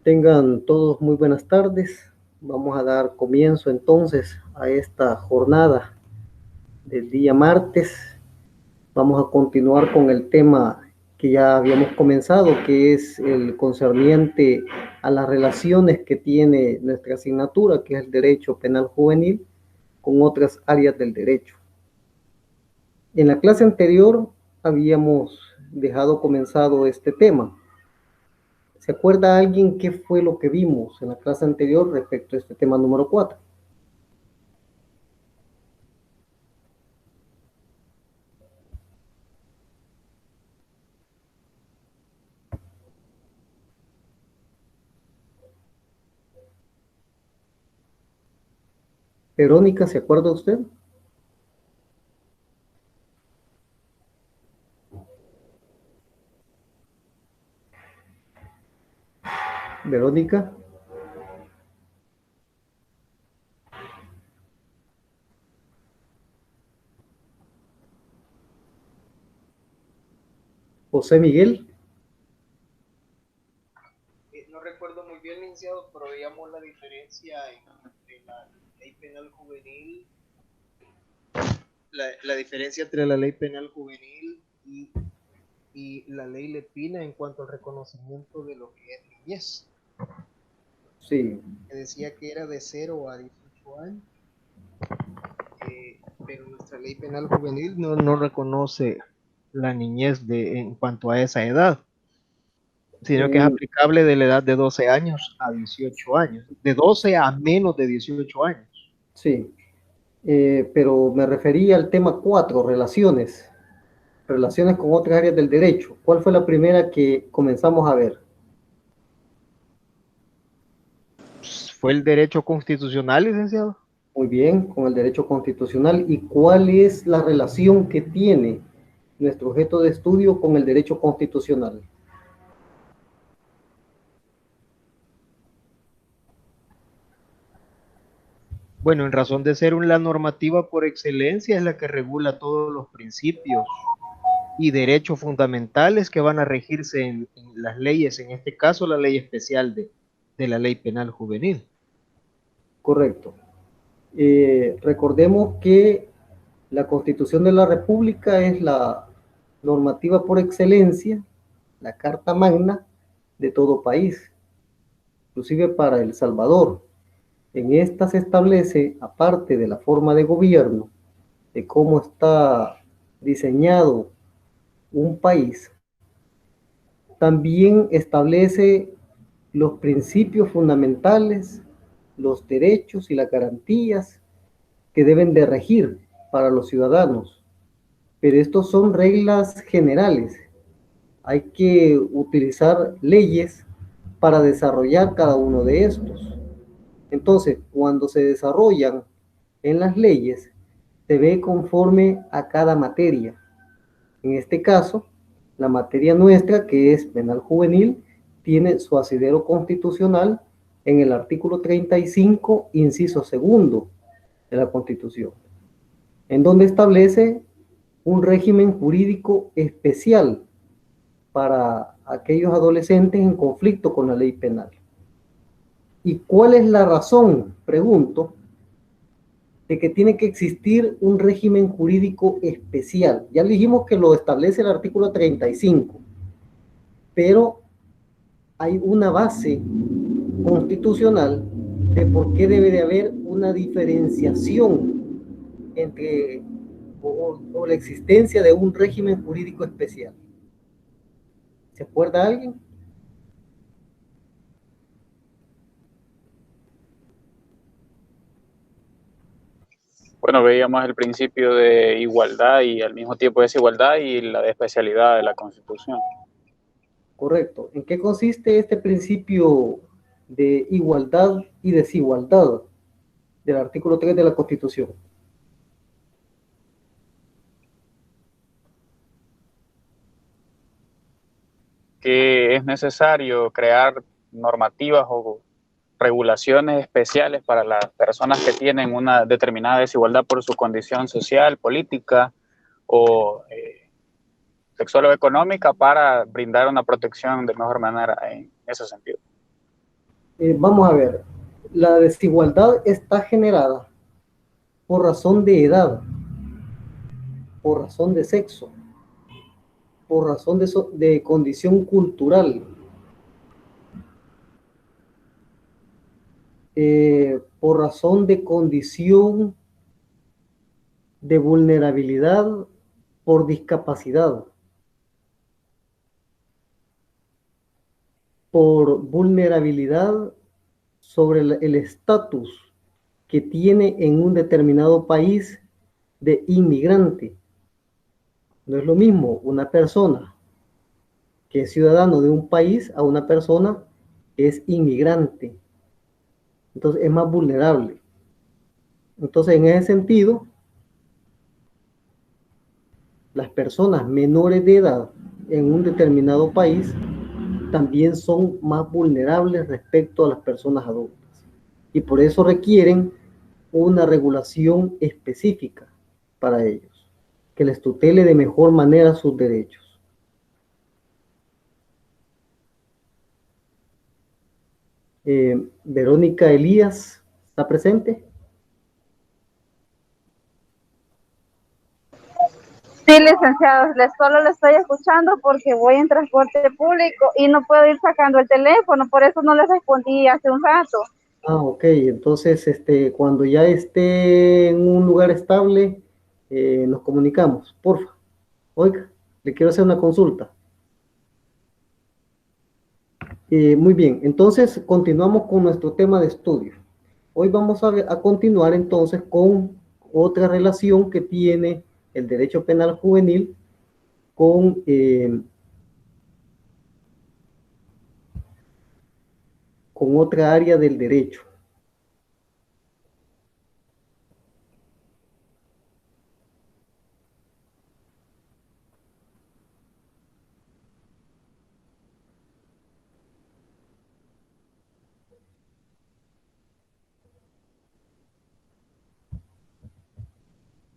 Tengan todos muy buenas tardes. Vamos a dar comienzo entonces a esta jornada del día martes. Vamos a continuar con el tema que ya habíamos comenzado, que es el concerniente a las relaciones que tiene nuestra asignatura, que es el derecho penal juvenil, con otras áreas del derecho. En la clase anterior habíamos dejado comenzado este tema. ¿Se acuerda alguien qué fue lo que vimos en la clase anterior respecto a este tema número 4? Verónica, ¿se acuerda usted? Verónica. José Miguel. No recuerdo muy bien, licenciado, pero veíamos la diferencia entre la ley penal juvenil, la diferencia entre la ley penal juvenil y la ley Lepina en cuanto al reconocimiento de lo que es niñez. Sí. Que decía que era de 0 a 18 años, pero nuestra ley penal juvenil no reconoce la niñez en cuanto a esa edad, sino que es En, aplicable de la edad de 12 años a 18 años, de 12 a menos de 18 años. sí. Pero me refería al tema 4, relaciones. Relaciones con otras áreas del derecho. ¿Cuál fue la primera que comenzamos a ver? ¿Fue el derecho constitucional, licenciado? Muy bien, con el derecho constitucional. ¿Y cuál es la relación que tiene nuestro objeto de estudio con el derecho constitucional? Bueno, en razón de ser la normativa por excelencia es la que regula todos los principios y derechos fundamentales que van a regirse en las leyes, en este caso la ley especial de la ley penal juvenil. Correcto. Recordemos que la Constitución de la República es la normativa por excelencia, la Carta Magna de todo país, inclusive para El Salvador. En esta se establece, aparte de la forma de gobierno, de cómo está diseñado un país, también establece los principios fundamentales, los derechos y las garantías que deben de regir para los ciudadanos. Pero estos son reglas generales. Hay que utilizar leyes para desarrollar cada uno de estos. Entonces, cuando se desarrollan en las leyes, se ve conforme a cada materia. En este caso, la materia nuestra, que es penal juvenil, tiene su asidero constitucional en el artículo 35, inciso segundo de la Constitución, en donde establece un régimen jurídico especial para aquellos adolescentes en conflicto con la ley penal. ¿Y cuál es la razón, pregunto, de que tiene que existir un régimen jurídico especial? Ya dijimos que lo establece el artículo 35, pero hay una base constitucional de por qué debe de haber una diferenciación entre o la existencia de un régimen jurídico especial. ¿Se acuerda alguien? Bueno, veíamos el principio de igualdad y al mismo tiempo desigualdad y la de especialidad de la Constitución. Correcto. ¿En qué consiste este principio de igualdad y desigualdad del artículo 3 de la Constitución? Que es necesario crear normativas o regulaciones especiales para las personas que tienen una determinada desigualdad por su condición social, política o sexual o económica para brindar una protección de mejor manera en ese sentido. Vamos a ver, la desigualdad está generada por razón de edad, por razón de sexo, por razón de condición cultural, por razón de condición de vulnerabilidad, por discapacidad, por vulnerabilidad sobre el estatus que tiene en un determinado país de inmigrante. No es lo mismo una persona que es ciudadano de un país a una persona que es inmigrante. Entonces es más vulnerable. Entonces, en ese sentido, las personas menores de edad en un determinado país también son más vulnerables respecto a las personas adultas. Y por eso requieren una regulación específica para ellos, que les tutele de mejor manera sus derechos. Verónica Elías, ¿está presente? Sí, licenciado, solo le estoy escuchando porque voy en transporte público y no puedo ir sacando el teléfono, por eso no le respondí hace un rato. Ah, ok, entonces cuando ya esté en un lugar estable, nos comunicamos, porfa. Oiga, le quiero hacer una consulta. Muy bien, entonces continuamos con nuestro tema de estudio. Hoy vamos a continuar entonces con otra relación que tiene el derecho penal juvenil con otra área del derecho.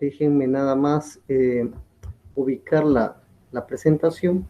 Déjenme nada más ubicar la presentación.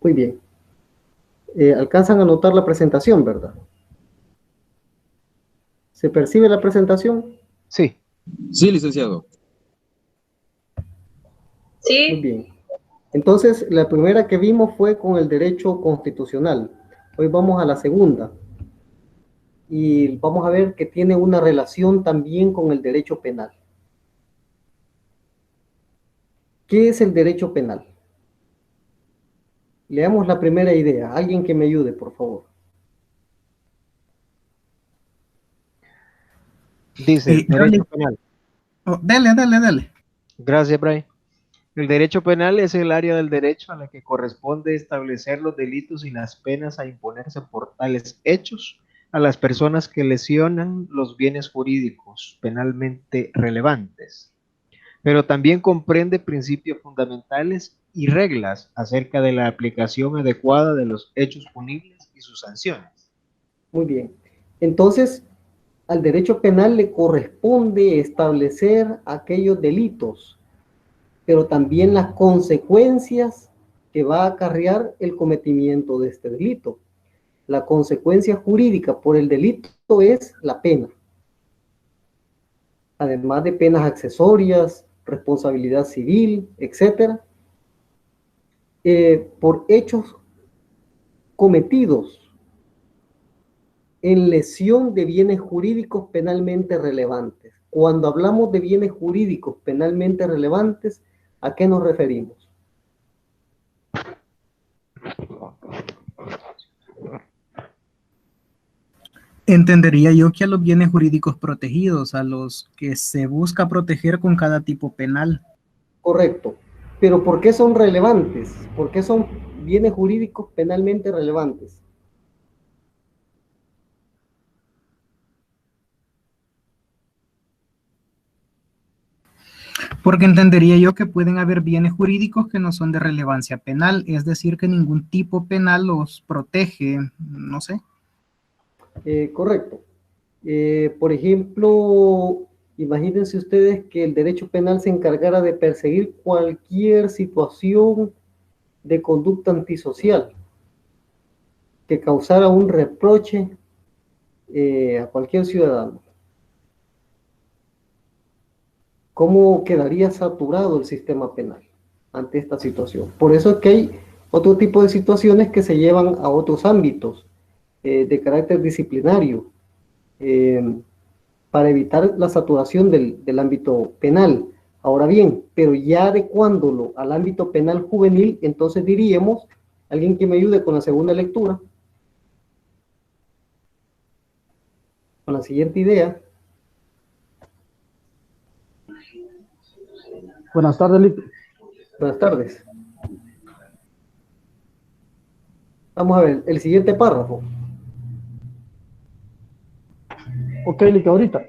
Muy bien. Alcanzan a notar la presentación, ¿verdad? ¿Se percibe la presentación? Sí. Sí, licenciado. Muy bien. Entonces, la primera que vimos fue con el derecho constitucional. Hoy vamos a la segunda. Y vamos a ver que tiene una relación también con el derecho penal. ¿Qué es el derecho penal? Leamos la primera idea. Alguien que me ayude, por favor. Dice, derecho penal. Dale. Gracias, Brian. El derecho penal es el área del derecho a la que corresponde establecer los delitos y las penas a imponerse por tales hechos a las personas que lesionan los bienes jurídicos penalmente relevantes, pero también comprende principios fundamentales y reglas acerca de la aplicación adecuada de los hechos punibles y sus sanciones. Muy bien. Entonces, al derecho penal le corresponde establecer aquellos delitos, pero también las consecuencias que va a acarrear el cometimiento de este delito. La consecuencia jurídica por el delito es la pena, además de penas accesorias, responsabilidad civil, etc. por hechos cometidos en lesión de bienes jurídicos penalmente relevantes. Cuando hablamos de bienes jurídicos penalmente relevantes, ¿a qué nos referimos? Entendería yo que a los bienes jurídicos protegidos, a los que se busca proteger con cada tipo penal. Correcto. Pero ¿por qué son relevantes? ¿Por qué son bienes jurídicos penalmente relevantes? Porque entendería yo que pueden haber bienes jurídicos que no son de relevancia penal, es decir, que ningún tipo penal los protege, no sé. Correcto. Por ejemplo, imagínense ustedes que el derecho penal se encargara de perseguir cualquier situación de conducta antisocial que causara un reproche a cualquier ciudadano. ¿Cómo quedaría saturado el sistema penal ante esta situación? Por eso es que hay otro tipo de situaciones que se llevan a otros ámbitos de carácter disciplinario para evitar la saturación del ámbito penal. Ahora bien, pero ya adecuándolo al ámbito penal juvenil, entonces diríamos, alguien que me ayude con la segunda lectura, con la siguiente idea. Buenas tardes, Lick. Buenas tardes. Vamos a ver, el siguiente párrafo. Ok, Lick, ahorita.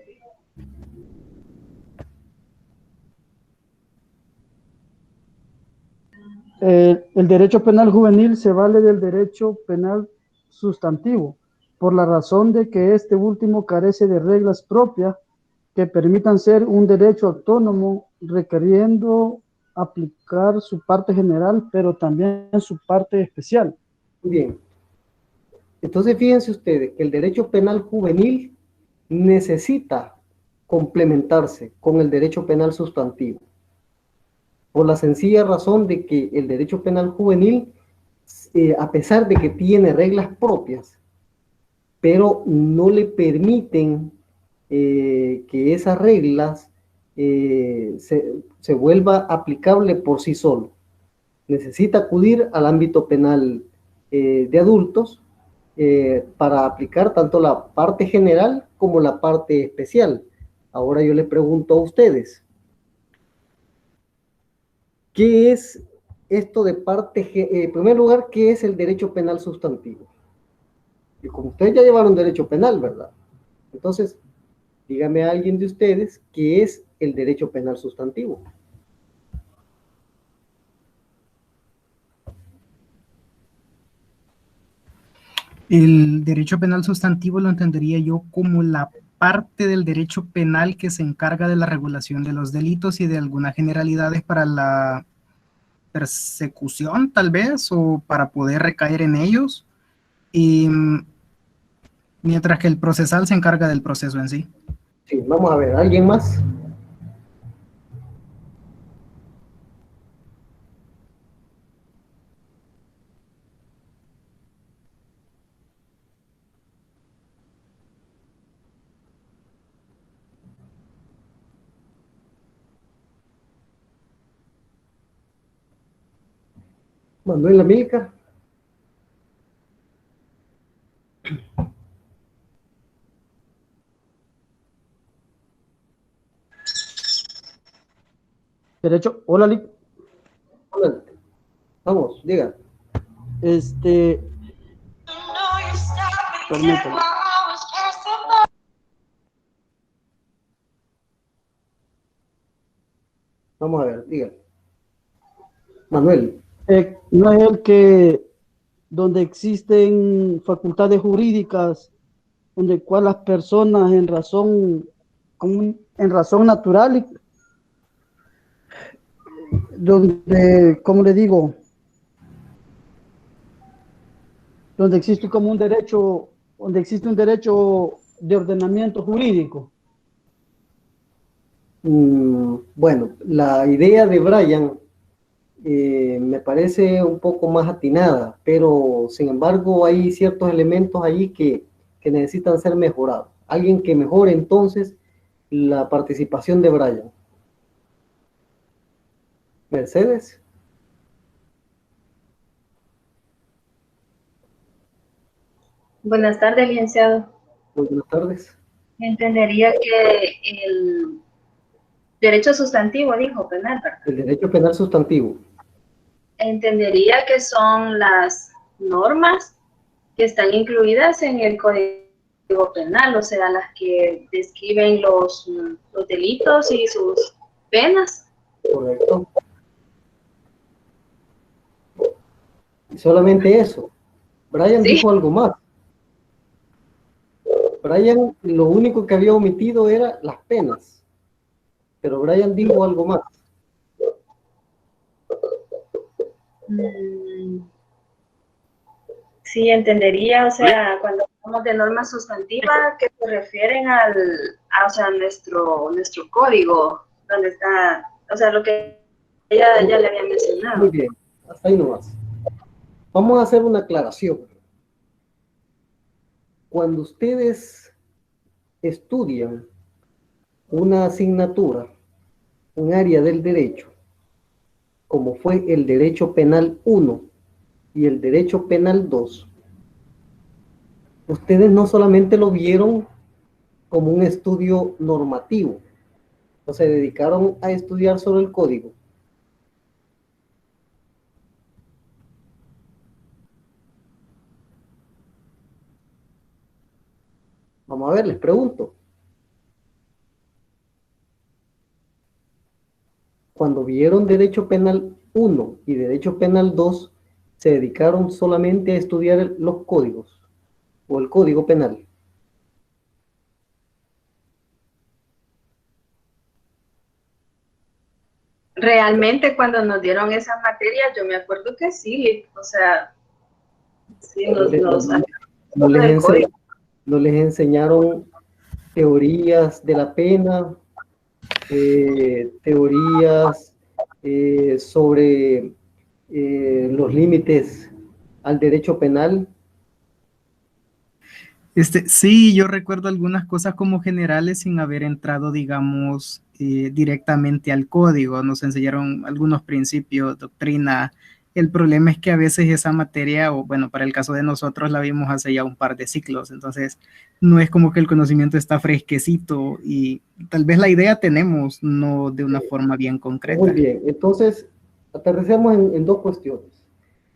El derecho penal juvenil se vale del derecho penal sustantivo, por la razón de que este último carece de reglas propias que permitan ser un derecho autónomo, requiriendo aplicar su parte general, pero también su parte especial. Muy bien. Entonces, fíjense ustedes que el derecho penal juvenil necesita complementarse con el derecho penal sustantivo, por la sencilla razón de que el derecho penal juvenil, a pesar de que tiene reglas propias, pero no le permiten que esas reglas se vuelva aplicable por sí solo. Necesita acudir al ámbito penal de adultos para aplicar tanto la parte general como la parte especial. Ahora yo les pregunto a ustedes, ¿qué es esto de parte, en primer lugar, qué es el derecho penal sustantivo? Y como ustedes ya llevaron derecho penal, ¿verdad? Entonces, dígame a alguien de ustedes qué es el derecho penal sustantivo. El derecho penal sustantivo lo entendería yo como la parte del derecho penal que se encarga de la regulación de los delitos y de algunas generalidades para la persecución, tal vez, o para poder recaer en ellos, y mientras que el procesal se encarga del proceso en sí. Sí, vamos a ver, ¿alguien más? Manuel Amílcar. Derecho, hola, Lick. Vamos, diga. Permítame. Vamos a ver, diga. Manuel. No es el que donde existen facultades jurídicas, donde cual las personas en razón natural, donde, ¿cómo le digo? Donde existe como un derecho, donde existe un derecho de ordenamiento jurídico. Bueno, la idea de Brian me parece un poco más atinada, pero sin embargo hay ciertos elementos allí que necesitan ser mejorados. Alguien que mejore entonces la participación de Brian. Mercedes. Buenas tardes, licenciado. Muy buenas tardes. Entendería que el derecho sustantivo, dijo, penal, ¿verdad? El derecho penal sustantivo. Entendería que son las normas que están incluidas en el Código Penal, o sea, las que describen los delitos y sus penas. Correcto. Y solamente eso. Brian Sí. dijo algo más. Brian lo único que había omitido era las penas. Pero Brian dijo algo más. Sí, entendería, o sea, cuando hablamos de normas sustantivas que se refieren o sea, nuestro código, donde está, o sea, lo que ya le había mencionado. Muy bien, hasta ahí nomás. Vamos a hacer una aclaración. Cuando ustedes estudian una asignatura, un área del derecho, como fue el derecho penal 1 y el derecho penal 2, ustedes no solamente lo vieron como un estudio normativo, o se dedicaron a estudiar solo el código. Vamos a ver, les pregunto. Cuando vieron derecho penal 1 y derecho penal 2, se dedicaron solamente a estudiar los códigos o el código penal. Realmente cuando nos dieron esa materia, yo me acuerdo que sí, o sea, sí, No les enseñaron teorías de la pena, teorías sobre los límites al derecho penal. Sí, yo recuerdo algunas cosas como generales sin haber entrado, digamos, directamente al código. Nos enseñaron algunos principios, doctrina. El problema es que a veces esa materia, o bueno, para el caso de nosotros la vimos hace ya un par de ciclos, entonces no es como que el conocimiento está fresquecito y tal vez la idea tenemos, no de una forma bien concreta. Muy bien, entonces aterricemos en dos cuestiones.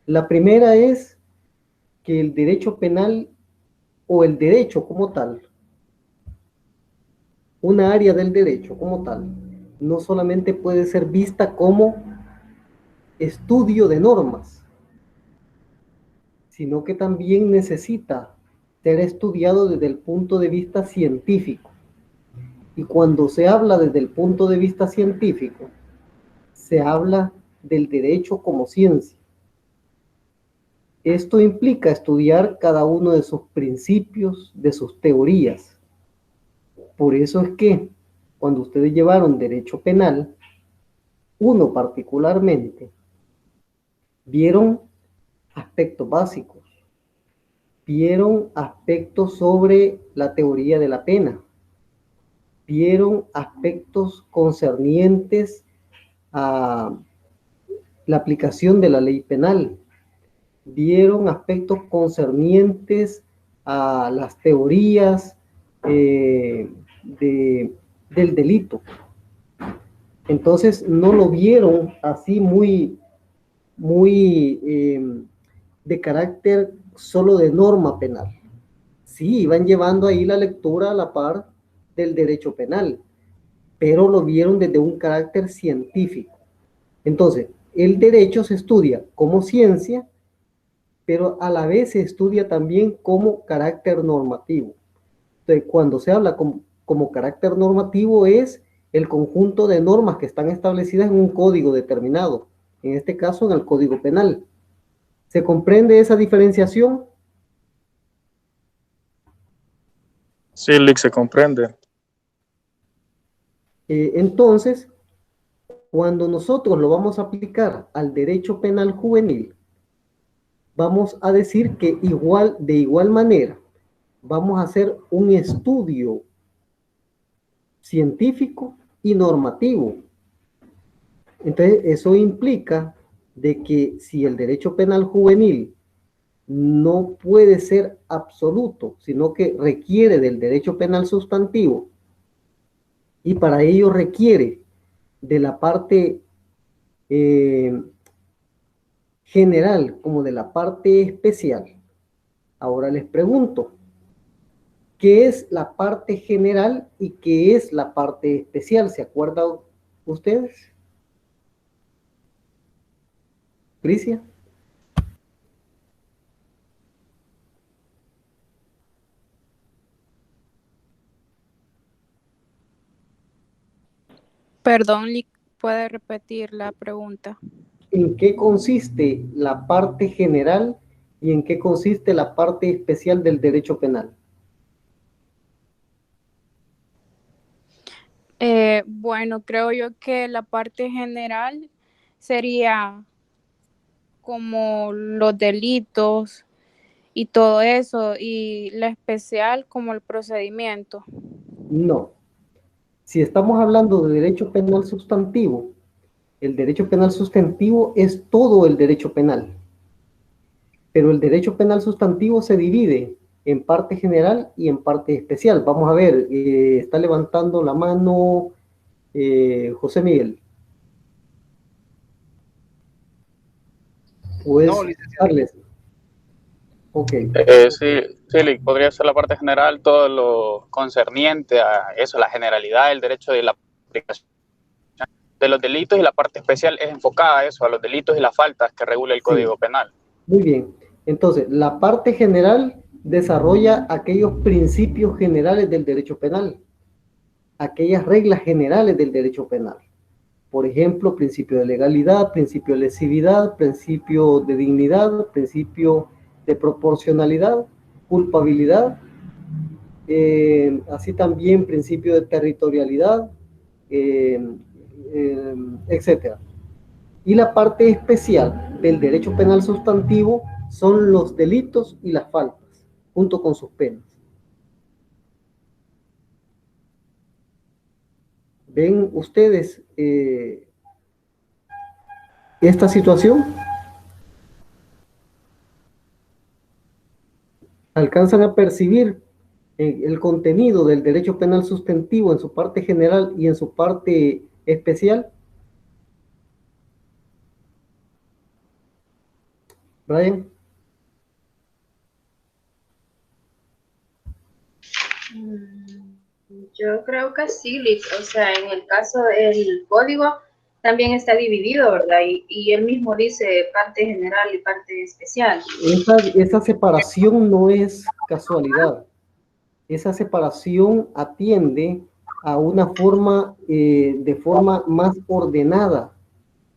La primera es que el derecho penal o el derecho como tal, una área del derecho como tal, no solamente puede ser vista como estudio de normas, sino que también necesita ser estudiado desde el punto de vista científico. Y cuando se habla desde el punto de vista científico, se habla del derecho como ciencia. Esto implica estudiar cada uno de sus principios, de sus teorías. Por eso es que cuando ustedes llevaron derecho penal, uno particularmente, vieron aspectos básicos, vieron aspectos sobre la teoría de la pena, vieron aspectos concernientes a la aplicación de la ley penal, vieron aspectos concernientes a las teorías del delito. Entonces no lo vieron así muy de carácter solo de norma penal. Sí, iban llevando ahí la lectura a la par del derecho penal, pero lo vieron desde un carácter científico. Entonces, el derecho se estudia como ciencia, pero a la vez se estudia también como carácter normativo. Entonces, cuando se habla como carácter normativo es el conjunto de normas que están establecidas en un código determinado, en este caso en el Código Penal. ¿Se comprende esa diferenciación? Sí, Lick, se comprende. Entonces, Cuando nosotros lo vamos a aplicar al derecho penal juvenil, vamos a decir que de igual manera, vamos a hacer un estudio científico y normativo. Entonces, eso implica de que si el derecho penal juvenil no puede ser absoluto, sino que requiere del derecho penal sustantivo, y para ello requiere de la parte general como de la parte especial. Ahora les pregunto, ¿qué es la parte general y qué es la parte especial? ¿Se acuerdan ustedes? Cristian. Perdón, ¿puede repetir la pregunta? ¿En qué consiste la parte general y en qué consiste la parte especial del derecho penal? Bueno, creo yo que la parte general sería como los delitos y todo eso, y la especial como el procedimiento. No. Si estamos hablando de derecho penal sustantivo, el derecho penal sustantivo es todo el derecho penal. Pero el derecho penal sustantivo se divide en parte general y en parte especial. Vamos a ver, está levantando la mano José Miguel. ¿Puedes No, licenciado. Ok. Sí, podría ser la parte general, todo lo concerniente a eso, la generalidad del derecho y la aplicación de los delitos, y la parte especial es enfocada a eso, a los delitos y las faltas que regula el Código Penal. Muy bien. Entonces, la parte general desarrolla aquellos principios generales del derecho penal, aquellas reglas generales del derecho penal. Por ejemplo, principio de legalidad, principio de lesividad, principio de dignidad, principio de proporcionalidad, culpabilidad, así también principio de territorialidad, etcétera. Y la parte especial del derecho penal sustantivo son los delitos y las faltas, junto con sus penas. ¿Ven ustedes esta situación? ¿Alcanzan a percibir el contenido del derecho penal sustantivo en su parte general y en su parte especial? Brian. Yo creo que sí, Liz. O sea, en el caso del código también está dividido, ¿verdad? Y él mismo dice parte general y parte especial. Esa separación no es casualidad. Esa separación atiende a una forma, de forma más ordenada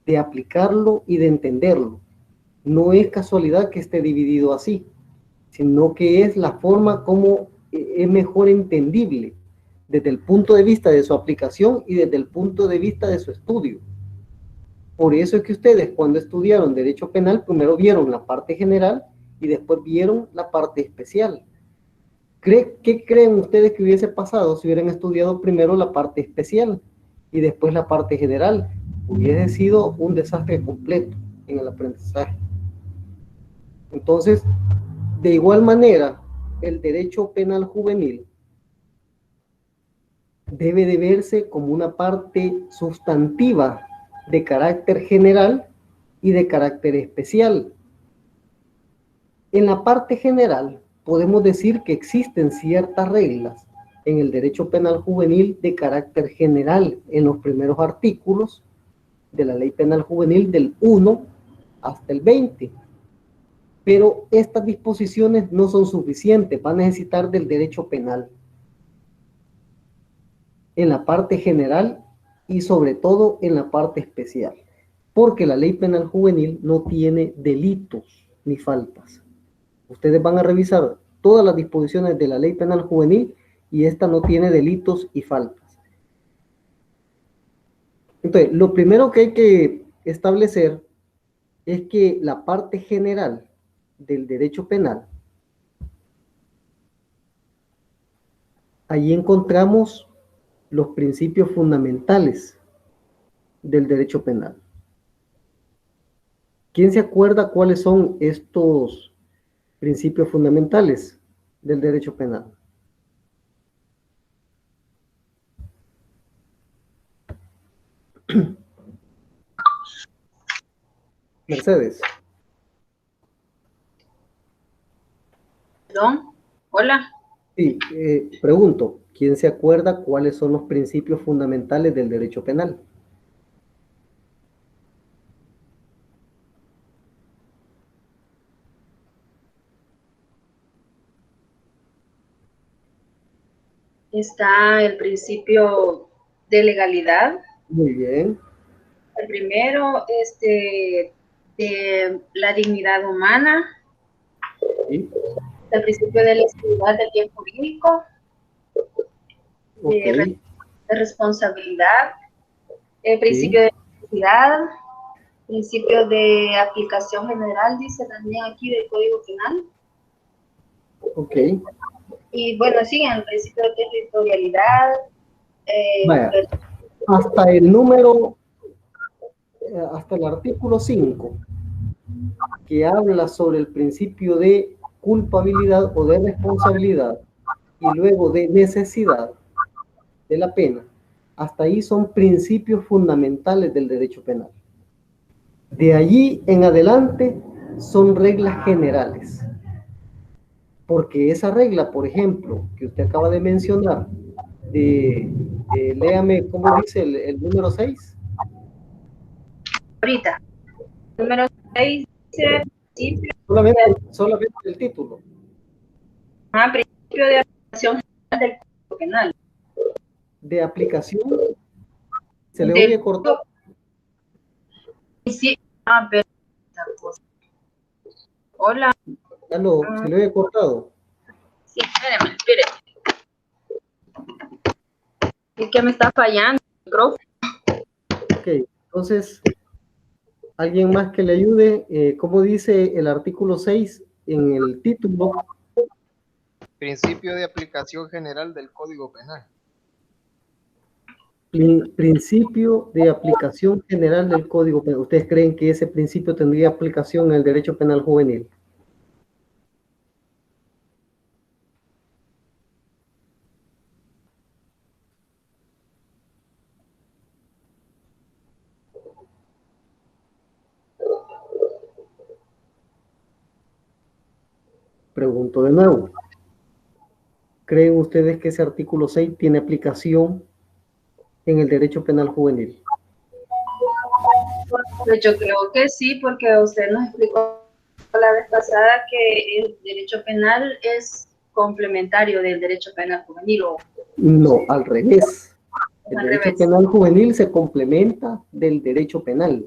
de aplicarlo y de entenderlo. No es casualidad que esté dividido así, sino que es la forma como es mejor entendible desde el punto de vista de su aplicación y desde el punto de vista de su estudio. Por eso es que ustedes, cuando estudiaron derecho penal, primero vieron la parte general y después vieron la parte especial. ¿Qué creen ustedes que hubiese pasado si hubieran estudiado primero la parte especial y después la parte general? Hubiese sido un desastre completo en el aprendizaje. Entonces, de igual manera, el derecho penal juvenil debe de verse como una parte sustantiva de carácter general y de carácter especial. En la parte general, podemos decir que existen ciertas reglas en el derecho penal juvenil de carácter general en los primeros artículos de la Ley Penal Juvenil del 1 hasta el 20. Pero estas disposiciones no son suficientes, van a necesitar del derecho penal en la parte general y sobre todo en la parte especial, porque la Ley Penal Juvenil no tiene delitos ni faltas. Ustedes van a revisar todas las disposiciones de la Ley Penal Juvenil y esta no tiene delitos y faltas. Entonces, lo primero que hay que establecer es que la parte general del derecho penal, ahí encontramos los principios fundamentales del derecho penal. ¿Quién se acuerda cuáles son estos principios fundamentales del derecho penal? Mercedes. Perdón, hola. Sí, pregunto, ¿quién se acuerda cuáles son los principios fundamentales del derecho penal? Está el principio de legalidad. Muy bien. El primero, de la dignidad humana. Sí. El principio de la seguridad del bien jurídico. Okay. De responsabilidad. El principio Sí. de necesidad. Principio de aplicación general, dice también aquí del Código Penal. Ok. Y bueno, sí, el principio de territorialidad. Vaya, hasta el número, hasta el artículo 5, que habla sobre el principio de culpabilidad o de responsabilidad y luego de necesidad de la pena, hasta ahí son principios fundamentales del derecho penal. De allí en adelante son reglas generales. Porque esa regla, por ejemplo, que usted acaba de mencionar, léame cómo dice el número 6. Ahorita, número 6 dice principio Solamente el título. Principio de aplicación general del Código Penal. De aplicación, se le oye cortado. Sí, pero hola. Aló, se le oye cortado. Sí, espéreme. Es que me está fallando el micrófono. Ok, entonces, alguien más que le ayude. ¿Cómo dice el artículo 6 en el título? Principio de aplicación general del Código Penal. Principio de aplicación general del Código Penal. ¿Ustedes creen que ese principio tendría aplicación en el derecho penal juvenil? Pregunto de nuevo. ¿Creen ustedes que ese artículo 6 tiene aplicación en el derecho penal juvenil? Pues yo creo que sí, porque usted nos explicó la vez pasada que el derecho penal es complementario del derecho penal juvenil. No, al revés. El Al derecho revés. penal juvenil se complementa del derecho penal.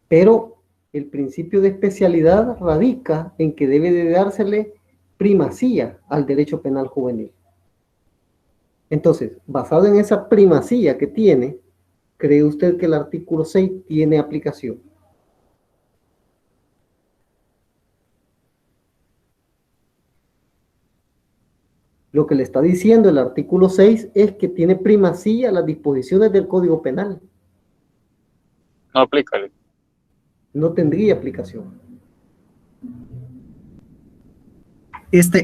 Pero el principio de especialidad radica en que debe de dársele primacía al derecho penal juvenil. Entonces, basado en esa primacía que tiene, ¿cree usted que el artículo 6 tiene aplicación? Lo que le está diciendo el artículo 6 es que tiene primacía las disposiciones del Código Penal. No aplícale. No tendría aplicación.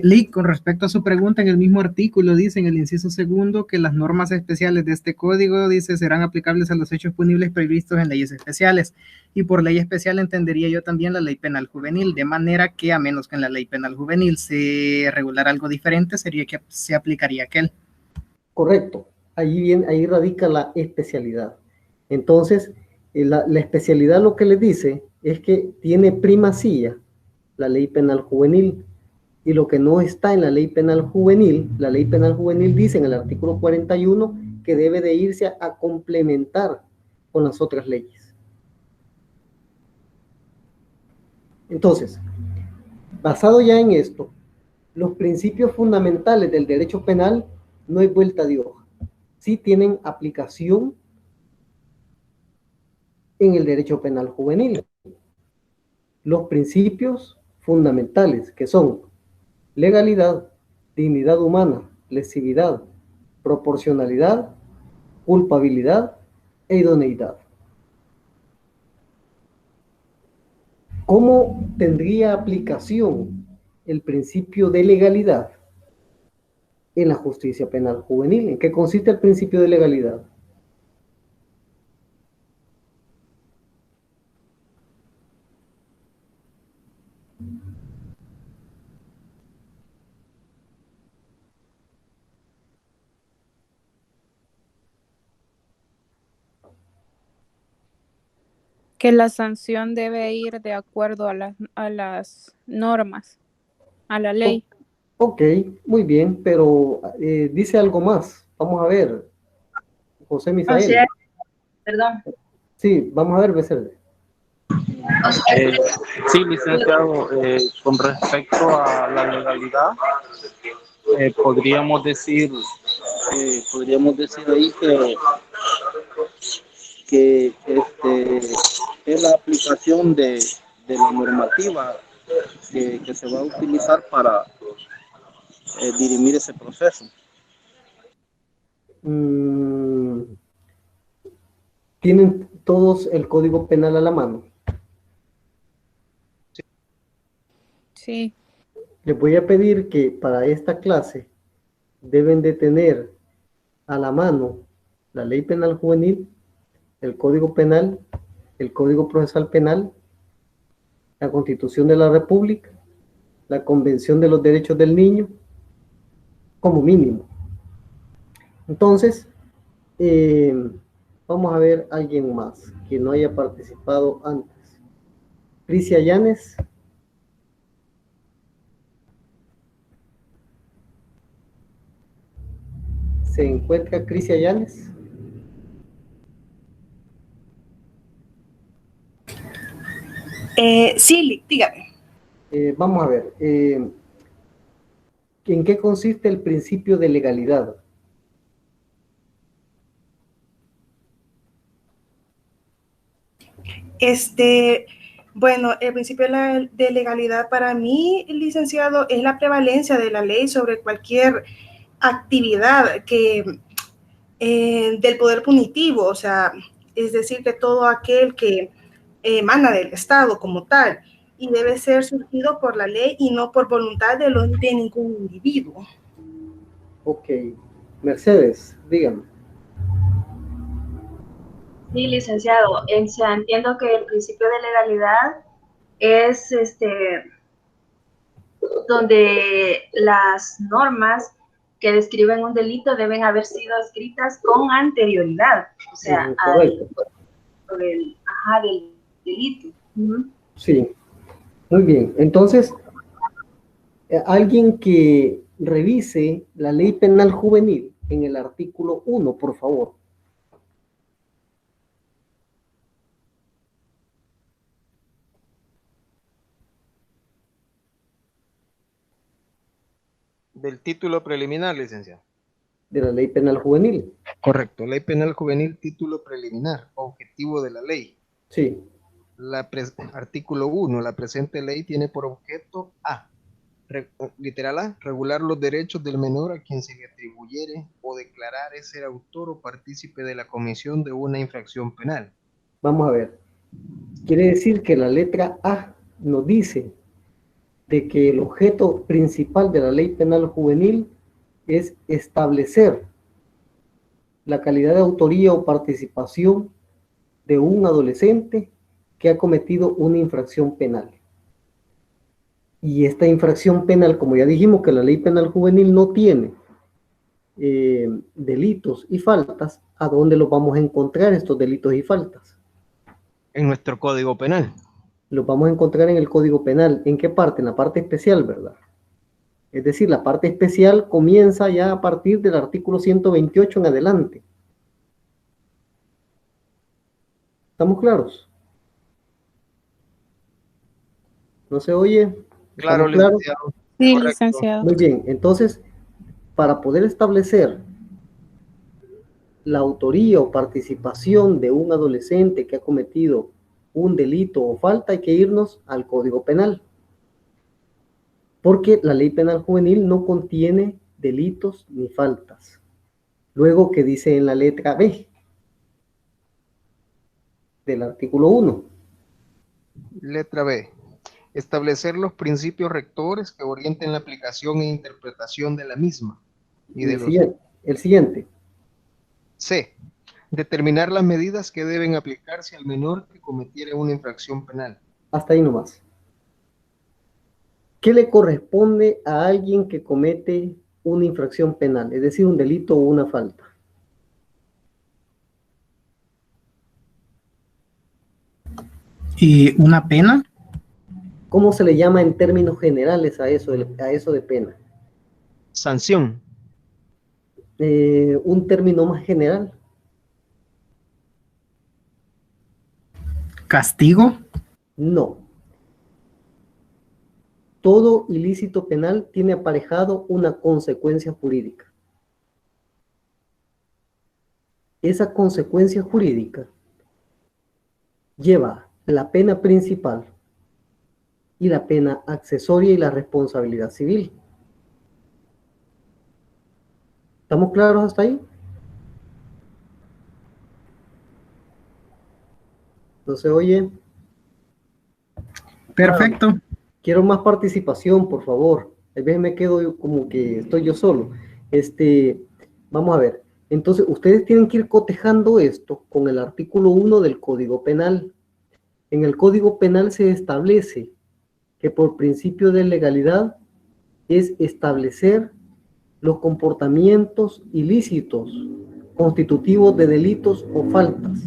Lee, con respecto a su pregunta, en el mismo artículo dice en el inciso segundo que las normas especiales de este código, dice, serán aplicables a los hechos punibles previstos en leyes especiales. Y por ley especial entendería yo también la ley penal juvenil, de manera que a menos que en la ley penal juvenil se regulara algo diferente, sería que se aplicaría aquel. Correcto. Ahí radica la especialidad. Entonces, la especialidad lo que le dice es que tiene primacía la ley penal juvenil. Y lo que no está en la ley penal juvenil dice en el artículo 41 que debe de irse a complementar con las otras leyes. Entonces, basado ya en esto, los principios fundamentales del derecho penal no hay vuelta de hoja. sí tienen aplicación en el derecho penal juvenil. Los principios fundamentales, que son legalidad, dignidad humana, lesividad, proporcionalidad, culpabilidad e idoneidad. ¿Cómo tendría aplicación el principio de legalidad en la justicia penal juvenil? ¿En qué consiste el principio de legalidad? Que la sanción debe ir de acuerdo a las normas, a la ley. Ok, muy bien, pero dice algo más. Vamos a ver, José O Misael. sea, perdón. Sí, vamos a ver, Becerra. Sí, licenciado, con respecto a la legalidad, podríamos decir ahí que es la aplicación de la normativa que se va a utilizar para dirimir ese proceso. ¿Tienen todos el Código Penal a la mano? Sí. Les voy a pedir que para esta clase deben de tener a la mano la Ley Penal Juvenil, el Código Penal, el Código Procesal Penal, la Constitución de la República, la Convención de los Derechos del Niño, como mínimo. Entonces, vamos a ver a alguien más que no haya participado antes. Crisia Llanes. ¿Se encuentra Crisia Llanes? Sí, dígame. Vamos a ver. ¿En qué consiste el principio de legalidad? Bueno, el principio de legalidad para mí, licenciado, es la prevalencia de la ley sobre cualquier actividad del poder punitivo, o sea, es decir, que todo aquel que emana del Estado como tal y debe ser surgido por la ley y no por voluntad de ningún individuo. Ok. Mercedes, dígame. Sí, licenciado, entiendo que el principio de legalidad es donde las normas que describen un delito deben haber sido escritas con anterioridad, o sea, del delito. Sí, muy bien. Entonces, alguien que revise la Ley Penal Juvenil en el artículo 1, por favor. Del título preliminar, licenciado. De la Ley Penal Juvenil. Correcto, Ley Penal Juvenil, título preliminar, objetivo de la ley. Sí. Artículo 1, la presente ley tiene por objeto literal A, regular los derechos del menor a quien se le atribuyere o declarare ser autor o partícipe de la comisión de una infracción penal. Vamos a ver. Quiere decir que la letra A nos dice de que el objeto principal de la Ley Penal Juvenil es establecer la calidad de autoría o participación de un adolescente que ha cometido una infracción penal. Y esta infracción penal, como ya dijimos que la Ley Penal Juvenil no tiene delitos y faltas, ¿a dónde los vamos a encontrar estos delitos y faltas? En nuestro Código Penal. Los vamos a encontrar en el Código Penal. ¿En qué parte? En la parte especial, ¿verdad? Es decir, la parte especial comienza ya a partir del artículo 128 en adelante. ¿Estamos claros? ¿No se oye? Claro, licenciado. Sí, correcto. licenciado. Muy bien, entonces, para poder establecer la autoría o participación de un adolescente que ha cometido un delito o falta, hay que irnos al Código Penal. Porque la Ley Penal Juvenil no contiene delitos ni faltas. Luego, ¿qué dice en la letra B del artículo 1? Letra B. Establecer los principios rectores que orienten la aplicación e interpretación de la misma. Y de El siguiente. C. Determinar las medidas que deben aplicarse al menor que cometiera una infracción penal. Hasta ahí nomás. ¿Qué le corresponde a alguien que comete una infracción penal? Es decir, un delito o una falta. ¿Y una pena? ¿Cómo se le llama en términos generales a eso de pena? Sanción. Un término más general. ¿Castigo? No. Todo ilícito penal tiene aparejado una consecuencia jurídica. Esa consecuencia jurídica lleva la pena principal y la pena accesoria y la responsabilidad civil. ¿Estamos claros hasta ahí? ¿No se oye? Perfecto. Quiero más participación, por favor. A veces me quedo como que estoy yo solo. Vamos a ver. Entonces, ustedes tienen que ir cotejando esto con el artículo 1 del Código Penal. En el Código Penal se establece que por principio de legalidad es establecer los comportamientos ilícitos constitutivos de delitos o faltas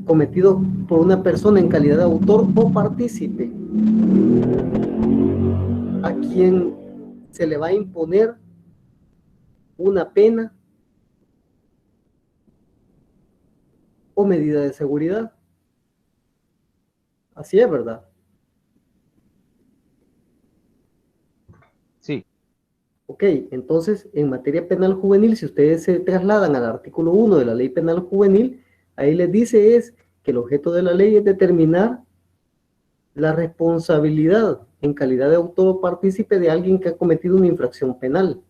cometidos por una persona en calidad de autor o partícipe, a quien se le va a imponer una pena o medida de seguridad. Así es, ¿verdad? Sí. Ok, entonces en materia penal juvenil, si ustedes se trasladan al artículo 1 de la Ley Penal Juvenil, ahí les dice es que el objeto de la ley es determinar la responsabilidad en calidad de autor o partícipe de alguien que ha cometido una infracción penal.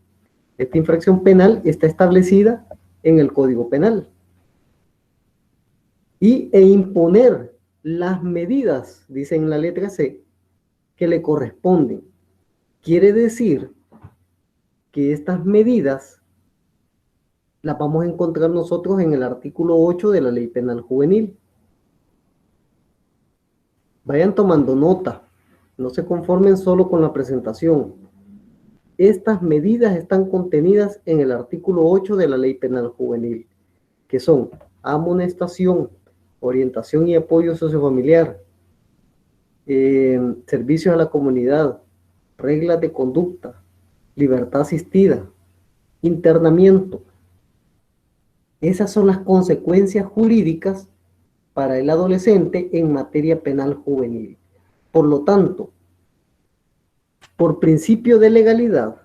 Esta infracción penal está establecida en el Código Penal. E imponer las medidas, dice en la letra C, que le corresponden. Quiere decir que estas medidas las vamos a encontrar nosotros en el artículo 8 de la Ley Penal Juvenil. Vayan tomando nota, no se conformen solo con la presentación. Estas medidas están contenidas en el artículo 8 de la Ley Penal Juvenil, que son amonestación, orientación y apoyo sociofamiliar, servicios a la comunidad, reglas de conducta, libertad asistida, internamiento. Esas son las consecuencias jurídicas para el adolescente en materia penal juvenil. Por lo tanto, por principio de legalidad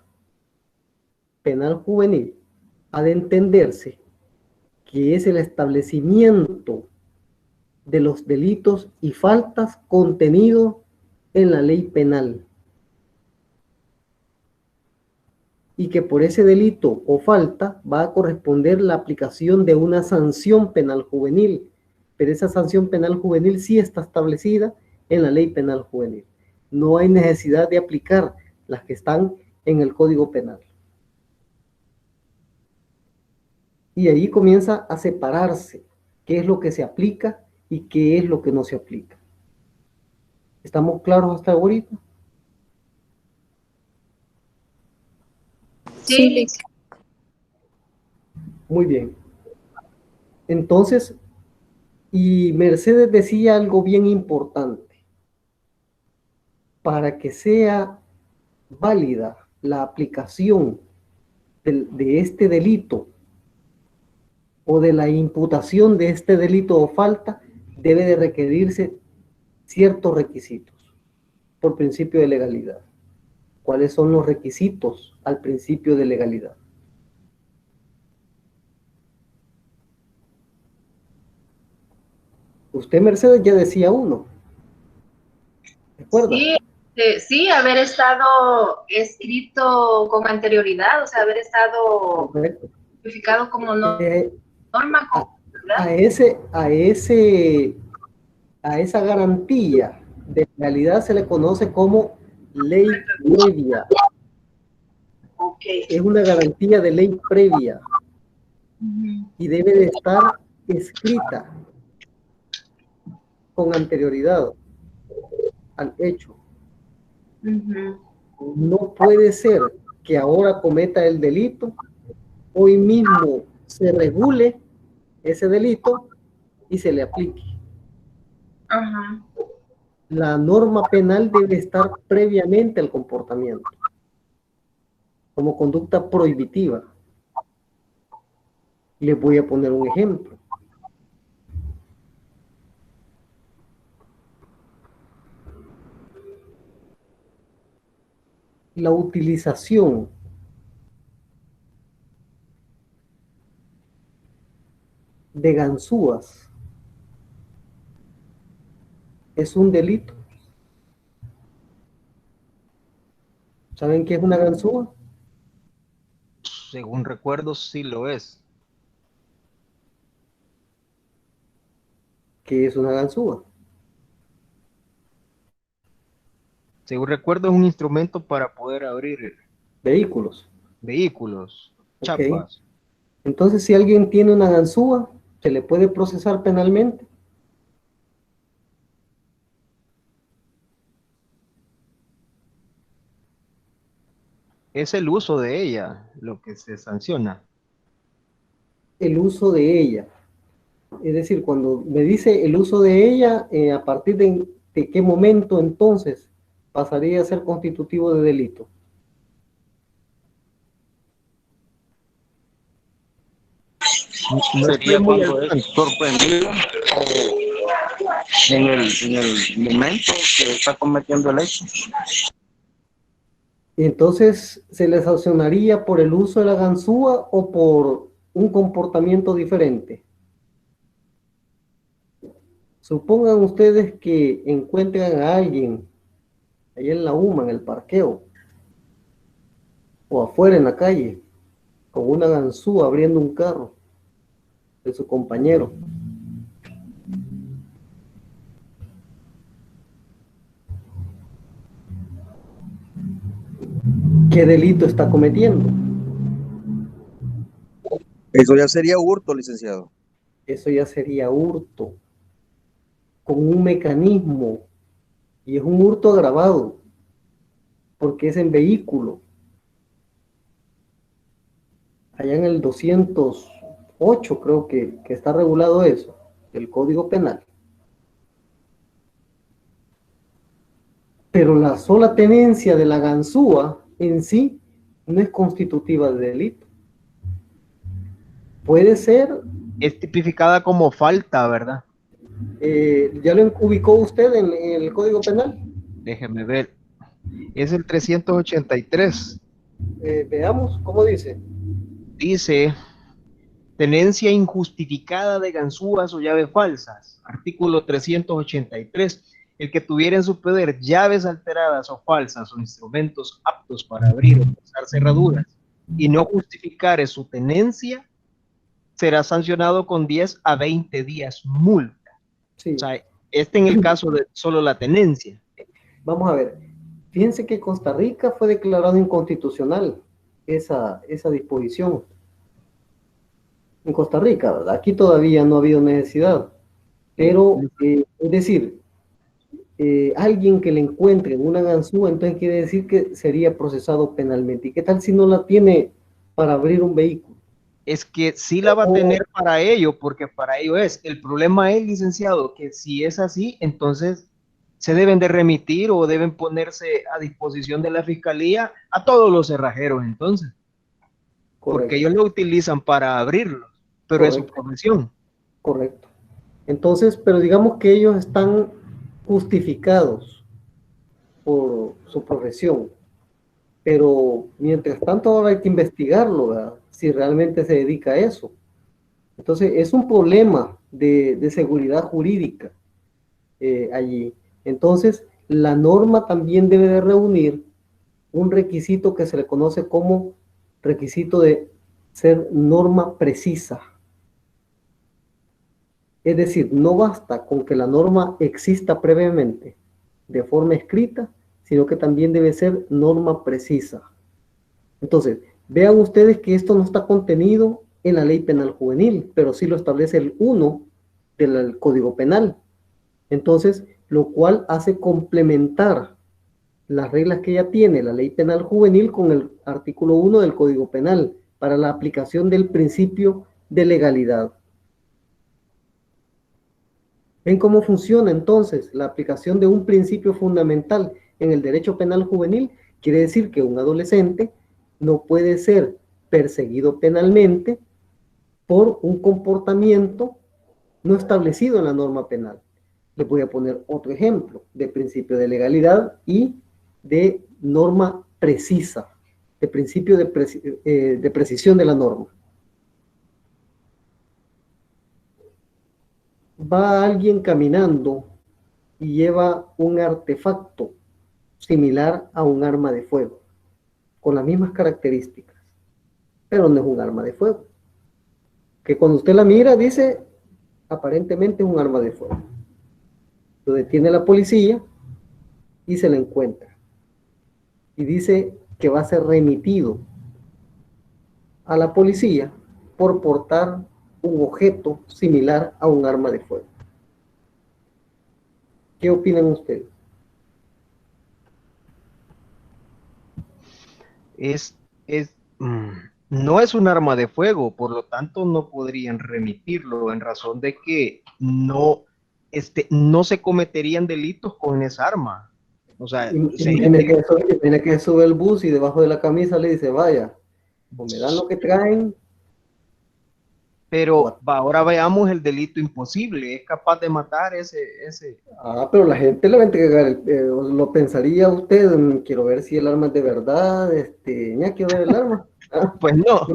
penal juvenil, ha de entenderse que es el establecimiento de los delitos y faltas contenidos en la ley penal. Y que por ese delito o falta va a corresponder la aplicación de una sanción penal juvenil, pero esa sanción penal juvenil sí está establecida en la ley penal juvenil. No hay necesidad de aplicar las que están en el Código Penal. Y ahí comienza a separarse qué es lo que se aplica y qué es lo que no se aplica. ¿Estamos claros hasta ahorita? Sí. Muy bien. Entonces, y Mercedes decía algo bien importante. Para que sea válida la aplicación de este delito o de la imputación de este delito o falta, debe de requerirse ciertos requisitos por principio de legalidad. ¿Cuáles son los requisitos al principio de legalidad? Usted, Mercedes, ya decía uno. ¿Recuerda? Sí, sí, haber estado escrito con anterioridad, o sea, haber estado Correcto. tipificado como norma con a esa garantía de realidad se le conoce como ley previa. Okay. Es una garantía de ley previa y debe de estar escrita con anterioridad al hecho. No puede ser que ahora cometa el delito, hoy mismo se regule ese delito y se le aplique. La norma penal debe estar previamente al comportamiento, como conducta prohibitiva. Les voy a poner un ejemplo. La utilización de ganzúas es un delito. ¿Saben qué es una ganzúa? Según recuerdo, sí lo es. ¿Qué es una ganzúa? Según recuerdo, es un instrumento para poder abrir Vehículos. vehículos, chapas. Okay. Entonces, si alguien tiene una ganzúa, ¿se le puede procesar penalmente? Es el uso de ella lo que se sanciona. El uso de ella. Es decir, cuando me dice el uso de ella, ¿a partir de qué momento entonces pasaría a ser constitutivo de delito? No Sería muy cuando es sorprendido en el momento que está cometiendo el hecho. Y entonces, ¿se le sancionaría por el uso de la ganzúa o por un comportamiento diferente? Supongan ustedes que encuentran a alguien ahí en la UMA, en el parqueo, o afuera en la calle, con una ganzúa abriendo un carro de su compañero. ¿Qué delito está cometiendo? Eso ya sería hurto, licenciado. Eso ya sería hurto, con un mecanismo, y es un hurto agravado, porque es en vehículo. Allá en el 208 creo que está regulado eso, el Código Penal. Pero la sola tenencia de la ganzúa en sí no es constitutiva de delito. Puede ser... Es tipificada como falta, ¿verdad? ¿Ya lo ubicó usted en el Código Penal? Déjeme ver. Es el 383. Veamos, ¿cómo dice? Dice, tenencia injustificada de ganzúas o llaves falsas. Artículo 383. El que tuviera en su poder llaves alteradas o falsas o instrumentos aptos para abrir o forzar cerraduras y no justificare su tenencia, será sancionado con 10 a 20 días multa. Sí. O sea, en el caso de solo la tenencia. Vamos a ver. Fíjense que Costa Rica fue declarado inconstitucional esa disposición. En Costa Rica, ¿verdad? Aquí todavía no ha habido necesidad. Pero, es decir, alguien que le encuentre en una ganzúa, entonces quiere decir que sería procesado penalmente. ¿Y qué tal si no la tiene para abrir un vehículo? Es que sí la va a tener para ello, porque para ello es. El problema es, licenciado, que si es así, entonces se deben de remitir o deben ponerse a disposición de la fiscalía a todos los cerrajeros, entonces. Correcto. Porque ellos lo utilizan para abrirlos, pero Correcto. Es su profesión. Correcto. Entonces, pero digamos que ellos están justificados por su profesión. Pero mientras tanto ahora hay que investigarlo, ¿verdad? Si realmente se dedica a eso. Entonces es un problema de seguridad jurídica allí. Entonces, la norma también debe de reunir un requisito que se le conoce como requisito de ser norma precisa. Es decir, no basta con que la norma exista previamente de forma escrita, sino que también debe ser norma precisa. Entonces, vean ustedes que esto no está contenido en la Ley Penal Juvenil, pero sí lo establece el 1 del Código Penal. Entonces, lo cual hace complementar las reglas que ya tiene la Ley Penal Juvenil con el artículo 1 del Código Penal para la aplicación del principio de legalidad. ¿Ven cómo funciona entonces la aplicación de un principio fundamental en el derecho penal juvenil? Quiere decir que un adolescente no puede ser perseguido penalmente por un comportamiento no establecido en la norma penal. Les voy a poner otro ejemplo de principio de legalidad y de norma precisa, de principio de precisión de la norma. Va alguien caminando y lleva un artefacto similar a un arma de fuego, con las mismas características, pero no es un arma de fuego. Que cuando usted la mira dice, aparentemente es un arma de fuego. Lo detiene la policía y se la encuentra. Y dice que va a ser remitido a la policía por portar un objeto similar a un arma de fuego. ¿Qué opinan ustedes? No es un arma de fuego, por lo tanto no podrían remitirlo en razón de que no se cometerían delitos con esa arma. O sea, Tiene que sube el bus y debajo de la camisa le dice, vaya, o me dan lo que traen. Pero ahora veamos el delito imposible. Es capaz de matar ese. Pero la gente le va a entregar, lo pensaría usted, quiero ver si el arma es de verdad, ya quiero ver el arma. Pues no.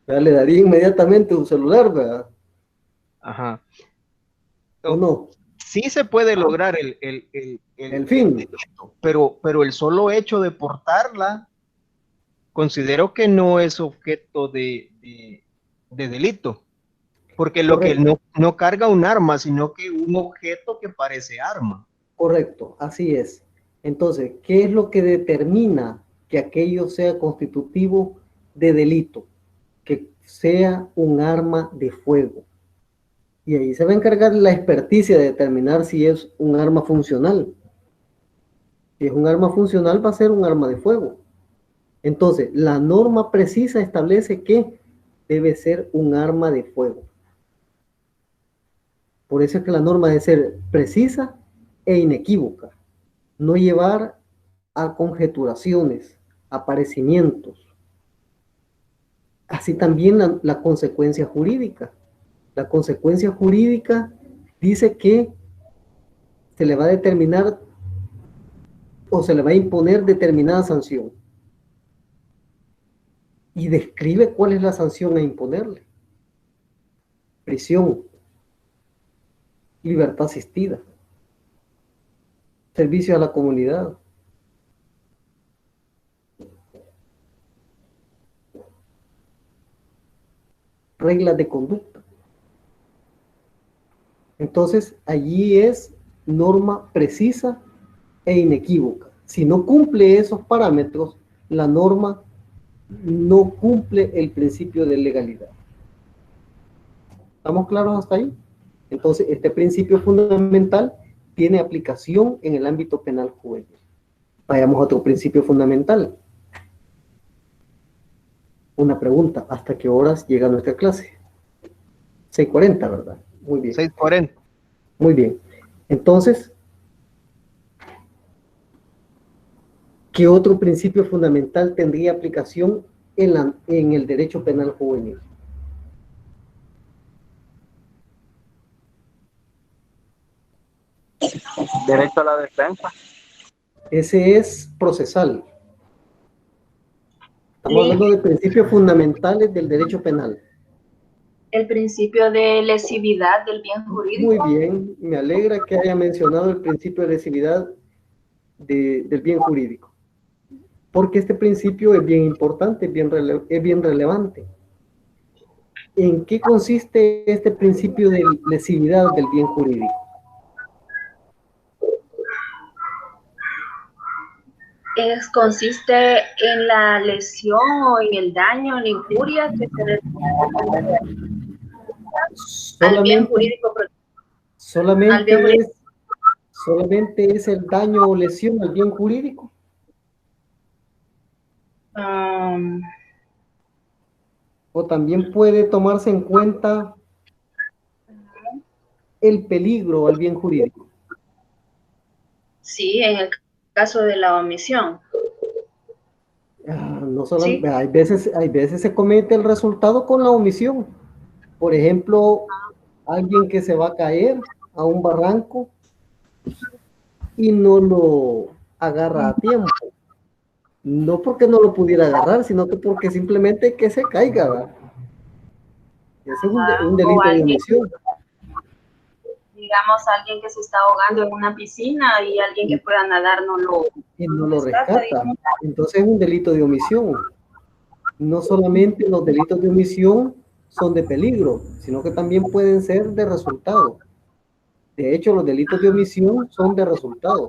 Le daría inmediatamente un celular, ¿verdad? Ajá. ¿O no? Sí se puede lograr el fin. delito, pero el solo hecho de portarla, considero que no es objeto de delito. Porque lo Correcto. Que no carga un arma, sino que un objeto que parece arma. Correcto, así es. Entonces, ¿qué es lo que determina que aquello sea constitutivo de delito? Que sea un arma de fuego. Y ahí se va a encargar la experticia de determinar si es un arma funcional. Si es un arma funcional, va a ser un arma de fuego. Entonces, la norma precisa establece que debe ser un arma de fuego. Por eso es que la norma debe ser precisa e inequívoca. No llevar a conjeturaciones, a parecimientos. Así también la consecuencia jurídica. La consecuencia jurídica dice que se le va a determinar o se le va a imponer determinada sanción. Y describe cuál es la sanción a imponerle. Prisión, libertad asistida, servicio a la comunidad. Reglas de conducta. Entonces, allí es norma precisa e inequívoca. Si no cumple esos parámetros, la norma no cumple el principio de legalidad. ¿Estamos claros hasta ahí? Entonces, este principio fundamental tiene aplicación en el ámbito penal juvenil. Vayamos a otro principio fundamental. Una pregunta, ¿hasta qué horas llega nuestra clase? 6:40, ¿verdad? Muy bien. 6:40. Muy bien. Entonces, ¿qué otro principio fundamental tendría aplicación en el derecho penal juvenil? Derecho a la defensa. Ese es procesal. Estamos hablando de principios fundamentales del derecho penal. el principio de lesividad del bien jurídico. Muy bien, me alegra que haya mencionado el principio de lesividad del bien jurídico, porque este principio es bien importante, es bien relevante. ¿En qué consiste este principio de lesividad del bien jurídico? Consiste en la lesión o en el daño, en la injuria que se le al bien jurídico. Solamente es el daño o lesión al bien jurídico. O también puede tomarse en cuenta el peligro al bien jurídico. Sí, en el caso de la omisión. No solamente, ¿sí? Hay veces se comete el resultado con la omisión. Por ejemplo, alguien que se va a caer a un barranco y no lo agarra a tiempo. No porque no lo pudiera agarrar, sino que porque simplemente que se caiga, ¿verdad? Ese es un delito de omisión. Digamos, alguien que se está ahogando en una piscina y alguien que pueda nadar no lo rescata. Entonces es un delito de omisión. No solamente los delitos de omisión son de peligro, sino que también pueden ser de resultado. De hecho, los delitos de omisión son de resultado.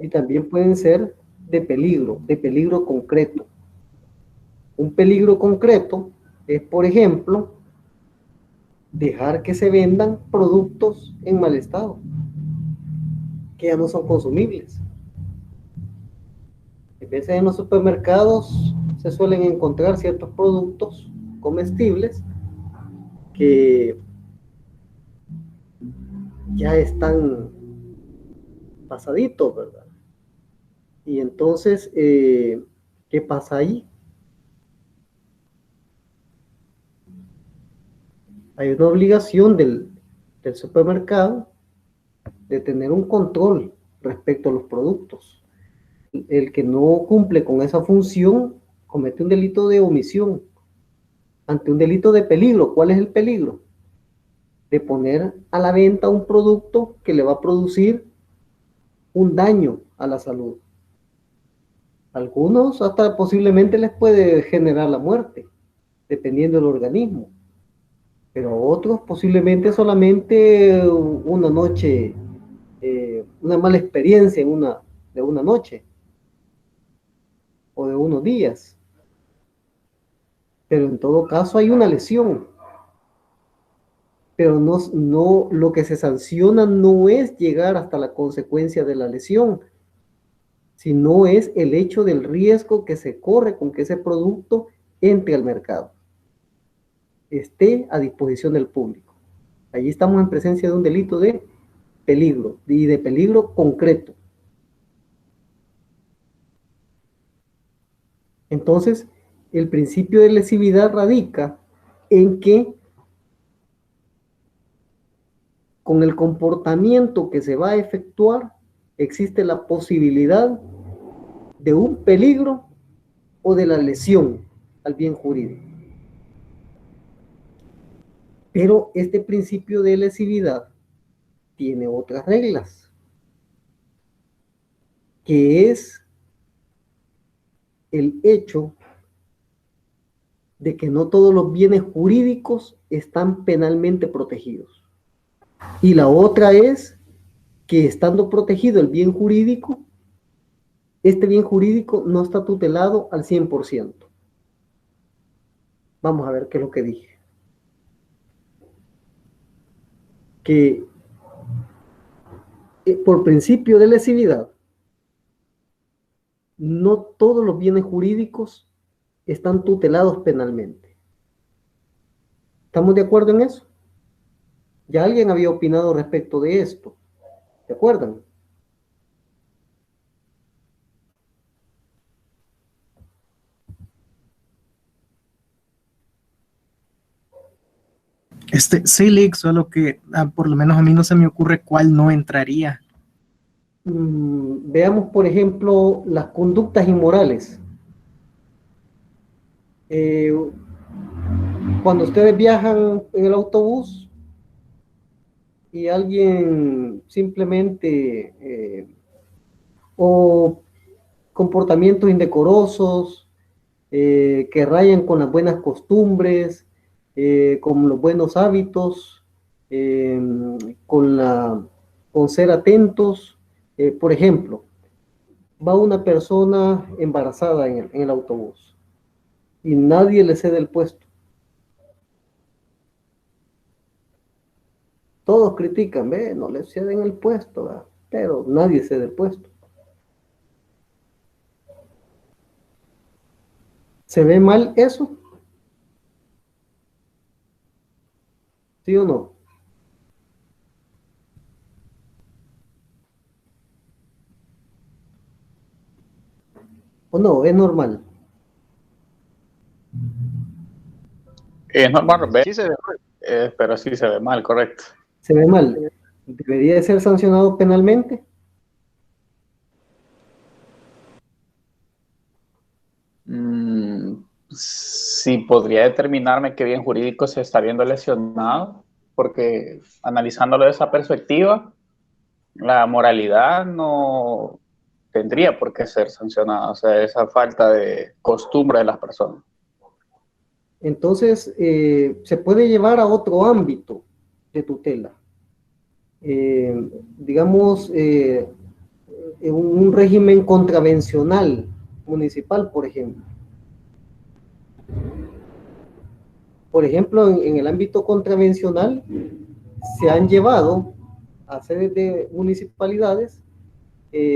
Y también pueden ser de peligro concreto. Un peligro concreto es, por ejemplo, dejar que se vendan productos en mal estado, que ya no son consumibles. A veces en los supermercados se suelen encontrar ciertos productos comestibles que ya están pasaditos, ¿verdad? Y entonces, ¿qué pasa ahí? Hay una obligación del supermercado de tener un control respecto a los productos. El que no cumple con esa función comete un delito de omisión ante un delito de peligro. ¿Cuál es el peligro? De poner a la venta un producto que le va a producir un daño a la salud. Algunos hasta posiblemente les puede generar la muerte, dependiendo del organismo. Pero otros posiblemente solamente una noche, una mala experiencia de una noche o de unos días. Pero en todo caso hay una lesión. Pero no, lo que se sanciona no es llegar hasta la consecuencia de la lesión, sino es el hecho del riesgo que se corre con que ese producto entre al mercado, esté a disposición del público. Allí estamos en presencia de un delito de peligro y de peligro concreto. Entonces, el principio de lesividad radica en que con el comportamiento que se va a efectuar existe la posibilidad de un peligro o de la lesión al bien jurídico. Pero este principio de lesividad tiene otras reglas, que es el hecho de que no todos los bienes jurídicos están penalmente protegidos. Y la otra es que estando protegido el bien jurídico, este bien jurídico no está tutelado al 100%. Vamos a ver qué es lo que dije. Que por principio de lesividad, no todos los bienes jurídicos están tutelados penalmente. ¿Estamos de acuerdo en eso? Ya alguien había opinado respecto de esto. ¿Se acuerdan? Sí, Lick, solo que por lo menos a mí no se me ocurre cuál no entraría. Veamos, por ejemplo, las conductas inmorales. Cuando ustedes viajan en el autobús y alguien simplemente o comportamientos indecorosos que rayan con las buenas costumbres, con los buenos hábitos, con ser atentos. Por ejemplo, va una persona embarazada en el autobús y nadie le cede el puesto. Todos critican, ve, no le ceden el puesto, ¿verdad? Pero nadie cede el puesto. ¿Se ve mal eso? ¿Sí o no? ¿O no? Es normal. Es normal ver, Sí se ve mal. pero sí se ve mal, correcto. Se ve mal. ¿Debería de ser sancionado penalmente? Sí, podría determinarme que bien jurídico se está viendo lesionado, porque analizándolo de esa perspectiva, la moralidad no tendría por qué ser sancionada, o sea, esa falta de costumbre de las personas. Entonces, se puede llevar a otro ámbito de tutela. Digamos, un régimen contravencional municipal, por ejemplo. Por ejemplo, en el ámbito contravencional se han llevado a sedes de municipalidades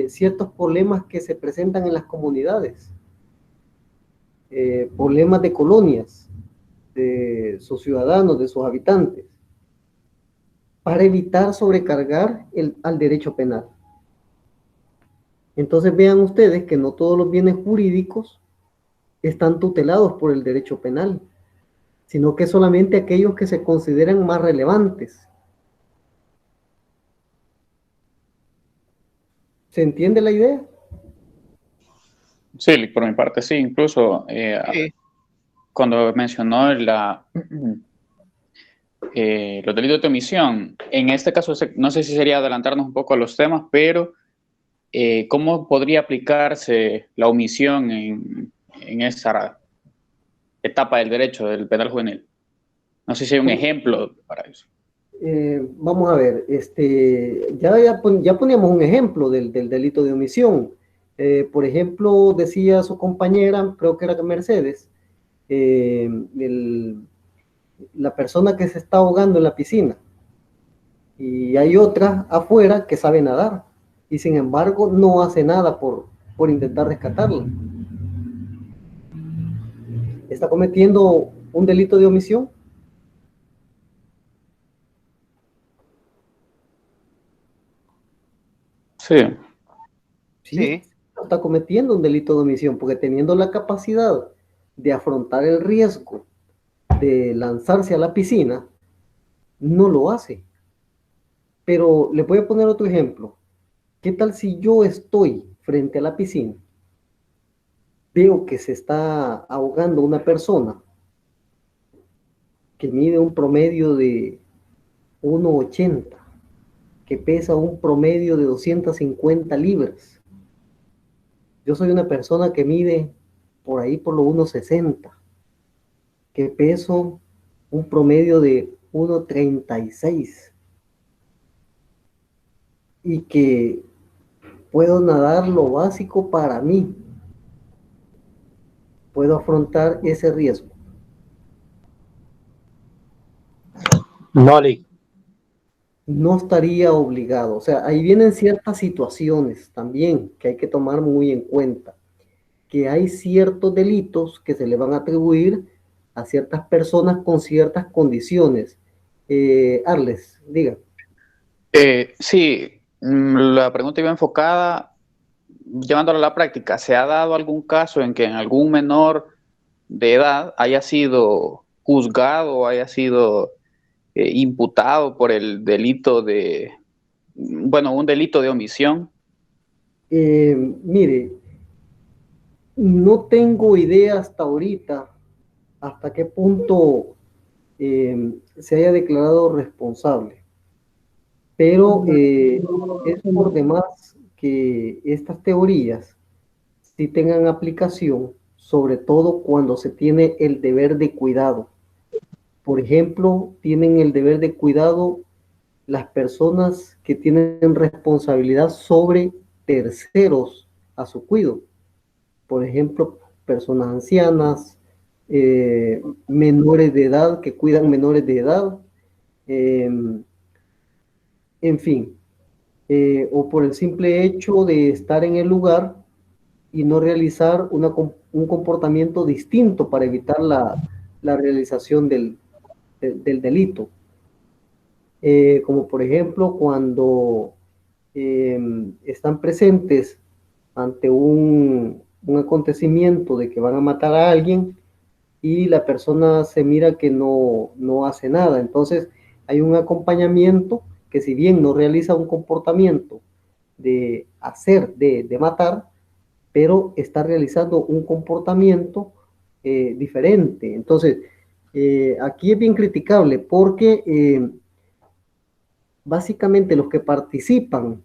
ciertos problemas que se presentan en las comunidades, problemas de colonias, de sus ciudadanos, de sus habitantes, para evitar sobrecargar al derecho penal. Entonces vean ustedes que no todos los bienes jurídicos están tutelados por el derecho penal, sino que solamente aquellos que se consideran más relevantes. ¿Se entiende la idea? Sí, por mi parte sí, incluso Sí. cuando mencionó los delitos de omisión, en este caso no sé si sería adelantarnos un poco a los temas, pero ¿cómo podría aplicarse la omisión en esa etapa del derecho del penal juvenil? No sé si hay un ejemplo para eso. Vamos a ver, ya poníamos un ejemplo del delito de omisión. Por ejemplo, decía su compañera, creo que era Mercedes, la persona que se está ahogando en la piscina y hay otra afuera que sabe nadar y sin embargo no hace nada por intentar rescatarla. ¿Está cometiendo un delito de omisión? Sí. Sí, está cometiendo un delito de omisión porque teniendo la capacidad de afrontar el riesgo de lanzarse a la piscina, no lo hace. Pero le voy a poner otro ejemplo. ¿Qué tal si yo estoy frente a la piscina? Veo que se está ahogando una persona que mide un promedio de 1,80, que pesa un promedio de 250 libras. Yo soy una persona que mide por ahí por los 1,60, que peso un promedio de 1,36 y que puedo nadar lo básico para mí. Puedo afrontar ese riesgo. No estaría obligado. O sea, ahí vienen ciertas situaciones también que hay que tomar muy en cuenta. Que hay ciertos delitos que se le van a atribuir a ciertas personas con ciertas condiciones. Arles, diga. Sí, la pregunta iba enfocada, llevándolo a la práctica. ¿Se ha dado algún caso en que en algún menor de edad haya sido juzgado o haya sido imputado por el delito un delito de omisión? Mire, no tengo idea hasta ahorita hasta qué punto se haya declarado responsable. Pero es por demás que estas teorías sí tengan aplicación, sobre todo cuando se tiene el deber de cuidado. Por ejemplo, tienen el deber de cuidado las personas que tienen responsabilidad sobre terceros a su cuidado. Por ejemplo, personas ancianas, menores de edad que cuidan menores de edad, en fin, o por el simple hecho de estar en el lugar y no realizar un comportamiento distinto para evitar la realización del delito. Como por ejemplo cuando están presentes ante un acontecimiento de que van a matar a alguien y la persona se mira que no hace nada. Entonces hay un acompañamiento que, si bien no realiza un comportamiento de matar, pero está realizando un comportamiento diferente. Entonces, aquí es bien criticable porque básicamente los que participan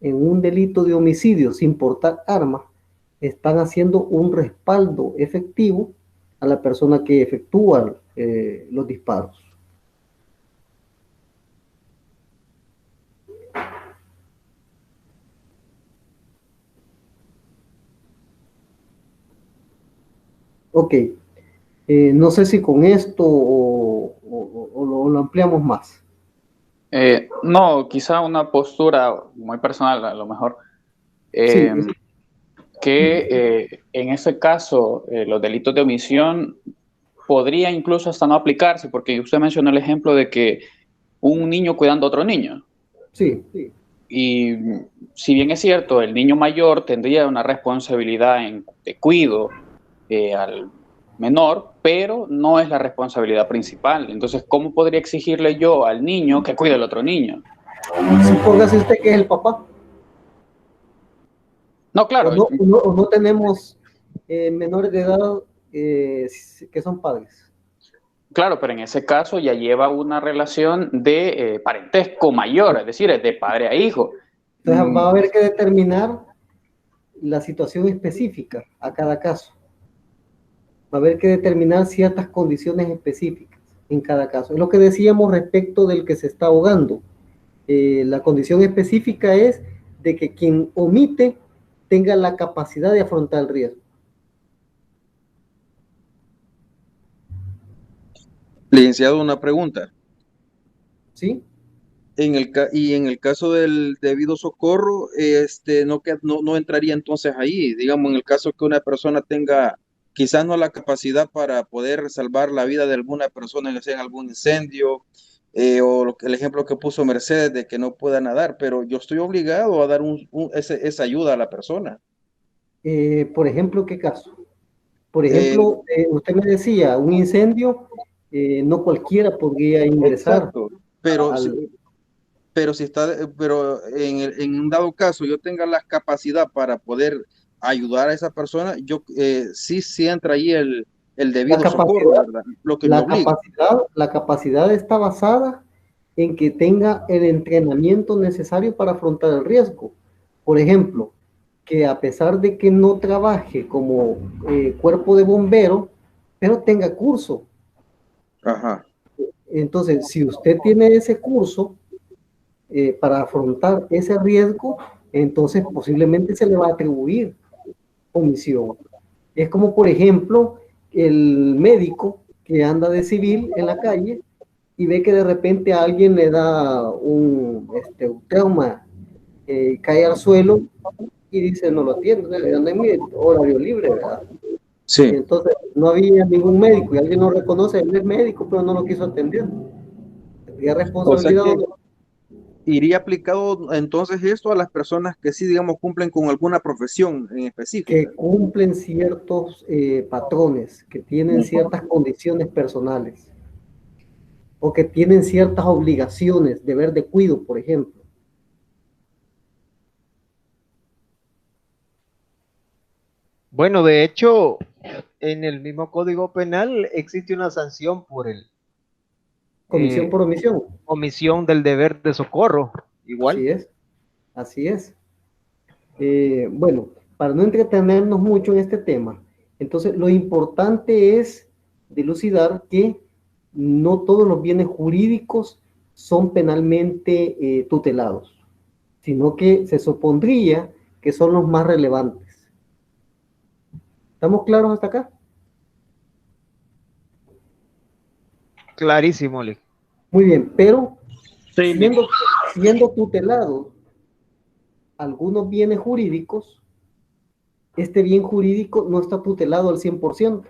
en un delito de homicidio sin portar armas están haciendo un respaldo efectivo a la persona que efectúa los disparos. Ok, no sé si con esto lo ampliamos más. No, quizá una postura muy personal a lo mejor, Sí, que en ese caso los delitos de omisión podría incluso hasta no aplicarse, porque usted mencionó el ejemplo de que un niño cuidando a otro niño. Sí. Y si bien es cierto, el niño mayor tendría una responsabilidad de cuidado al menor, pero no es la responsabilidad principal. Entonces, ¿cómo podría exigirle yo al niño que cuide al otro niño? Supóngase usted que es el papá. No, claro. O no tenemos menores de edad que son padres. Claro, pero en ese caso ya lleva una relación de parentesco mayor, es decir, es de padre a hijo. Entonces va a haber que determinar la situación específica a cada caso. Va a haber que determinar ciertas condiciones específicas en cada caso. Es lo que decíamos respecto del que se está ahogando. La condición específica es de que quien omite tenga la capacidad de afrontar el riesgo. Licenciado, una pregunta. ¿Sí? En el caso del debido socorro, no entraría entonces ahí. Digamos, en el caso que una persona tenga quizás no la capacidad para poder salvar la vida de alguna persona, ya sea en algún incendio, el ejemplo que puso Mercedes de que no pueda nadar, pero yo estoy obligado a dar esa ayuda a la persona. Por ejemplo, ¿qué caso? Por ejemplo, usted me decía, un incendio, no cualquiera podría ingresar. Exacto, pero en un dado caso yo tenga la capacidad para poder ayudar a esa persona, yo sí entra ahí el debido socorro, ¿verdad? Lo que me obliga. La capacidad está basada en que tenga el entrenamiento necesario para afrontar el riesgo. Por ejemplo, que a pesar de que no trabaje como cuerpo de bombero, pero tenga curso. Ajá. Entonces, si usted tiene ese curso para afrontar ese riesgo, entonces posiblemente se le va a atribuir omisión. Es como, por ejemplo, el médico que anda de civil en la calle y ve que de repente a alguien le da un trauma, cae al suelo y dice, no lo atiendo, anda en mi horario libre, ¿verdad? Sí. Y entonces no había ningún médico y alguien lo reconoce, él es médico, pero no lo quiso atender. Tenía responsabilidad. O sea que iría aplicado entonces esto a las personas que sí, digamos, cumplen con alguna profesión en específico. Que cumplen ciertos patrones, que tienen ciertas condiciones personales o que tienen ciertas obligaciones, deber de cuidado, por ejemplo. Bueno, de hecho, en el mismo Código Penal existe una sanción Comisión por omisión. Omisión del deber de socorro, igual. Así es, así es. Bueno, para no entretenernos mucho en este tema, entonces lo importante es dilucidar que no todos los bienes jurídicos son penalmente tutelados, sino que se supondría que son los más relevantes. ¿Estamos claros hasta acá? Clarísimo, Lee. Muy bien, pero Sí, siendo tutelados algunos bienes jurídicos, este bien jurídico no está tutelado al 100%.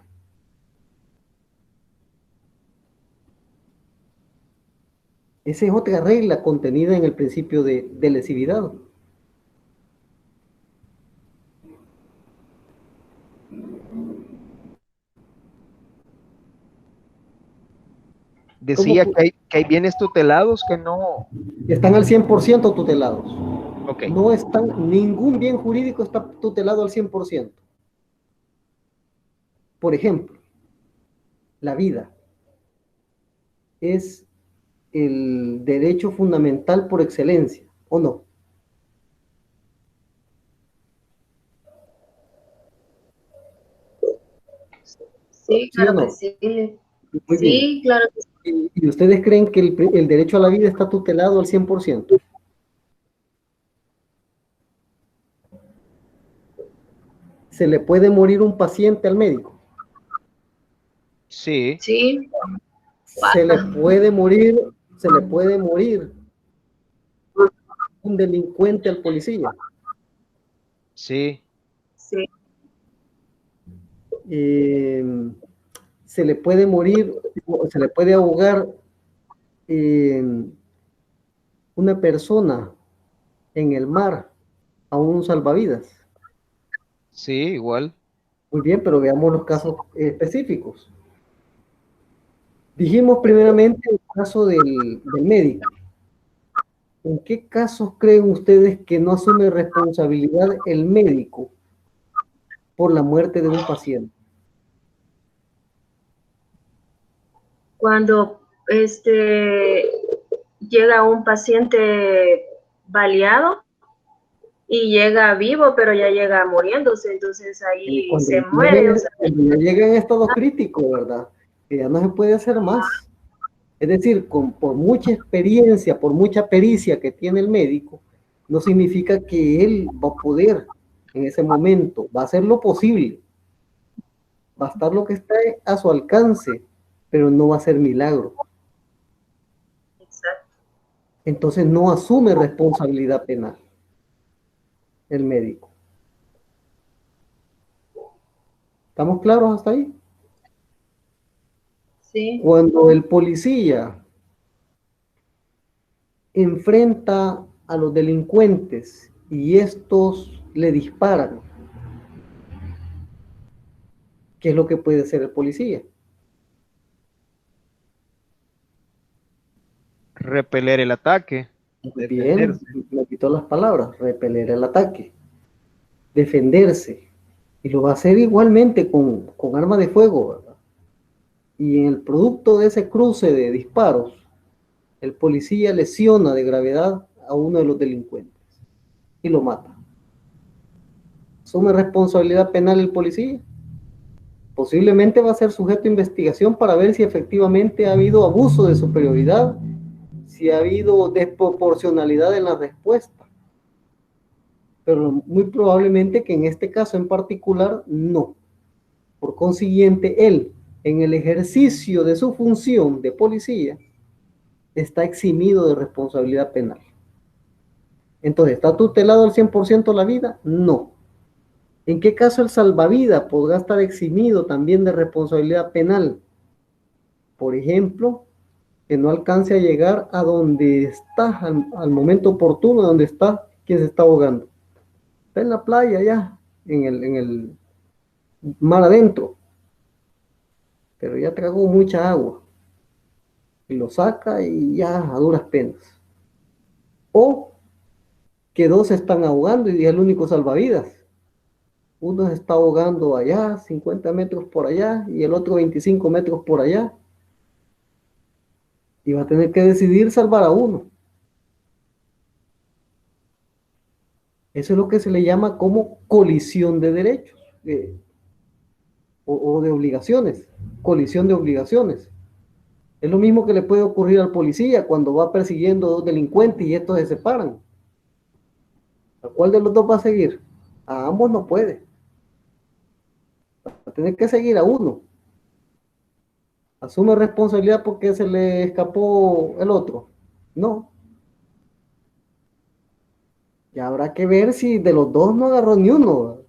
Esa es otra regla contenida en el principio de lesividad. Decía que hay bienes tutelados que no... Están al 100% tutelados. Ok. No están, ningún bien jurídico está tutelado al 100%. Por ejemplo, la vida es el derecho fundamental por excelencia, ¿o no? Sí, ¿Sí o claro no? que sí. Muy bien. Sí, claro que sí. ¿Y ustedes creen que el derecho a la vida está tutelado al 100%? ¿Se le puede morir un paciente al médico? Sí. Sí. Se le puede morir un delincuente al policía. Sí. Sí. Se le puede morir, se le puede ahogar una persona en el mar a un salvavidas. Sí, igual. Muy bien, pero veamos los casos específicos. Dijimos primeramente el caso del médico. ¿En qué casos creen ustedes que no asume responsabilidad el médico por la muerte de un paciente? Cuando llega un paciente baleado y llega vivo, pero ya llega muriéndose, entonces ahí se muere. O sea, cuando ya llega en estado crítico, ¿verdad? Que ya no se puede hacer más. Es decir, por mucha experiencia, por mucha pericia que tiene el médico, no significa que él va a poder en ese momento, va a hacer lo posible, va a estar lo que está a su alcance, pero no va a ser milagro. exacto. Entonces no asume responsabilidad penal el médico. ¿Estamos claros hasta ahí? Sí. Cuando el policía enfrenta a los delincuentes y estos le disparan, ¿qué es lo que puede hacer el policía? Repeler el ataque. Bien, me quitó las palabras, repeler el ataque, defenderse, y lo va a hacer igualmente con arma de fuego, ¿verdad? Y en el producto de ese cruce de disparos, el policía lesiona de gravedad a uno de los delincuentes y lo mata. ¿Asume responsabilidad penal el policía? Posiblemente va a ser sujeto a investigación para ver si efectivamente ha habido abuso de superioridad, si ha habido desproporcionalidad en la respuesta. Pero muy probablemente que en este caso en particular no. Por consiguiente, él, en el ejercicio de su función de policía, está eximido de responsabilidad penal. Entonces, ¿está tutelado al 100% la vida? No. ¿En qué caso el salvavidas podrá estar eximido también de responsabilidad penal? Por ejemplo, que no alcance a llegar a donde está, al momento oportuno, donde está quien se está ahogando. Está en la playa ya, en el mar adentro, pero ya tragó mucha agua y lo saca y ya a duras penas. O que dos se están ahogando y es el único salvavidas. Uno se está ahogando allá, 50 metros por allá, y el otro 25 metros por allá. y va a tener que decidir salvar a uno. Eso es lo que se le llama como colisión de derechos o de obligaciones, colisión de obligaciones. Es lo mismo que le puede ocurrir al policía cuando va persiguiendo a dos delincuentes y estos se separan. ¿A cuál de los dos va a seguir? A ambos no puede. Va a tener que seguir a uno. ¿Asume responsabilidad porque se le escapó el otro? No. Ya habrá que ver si de los dos no agarró ni uno.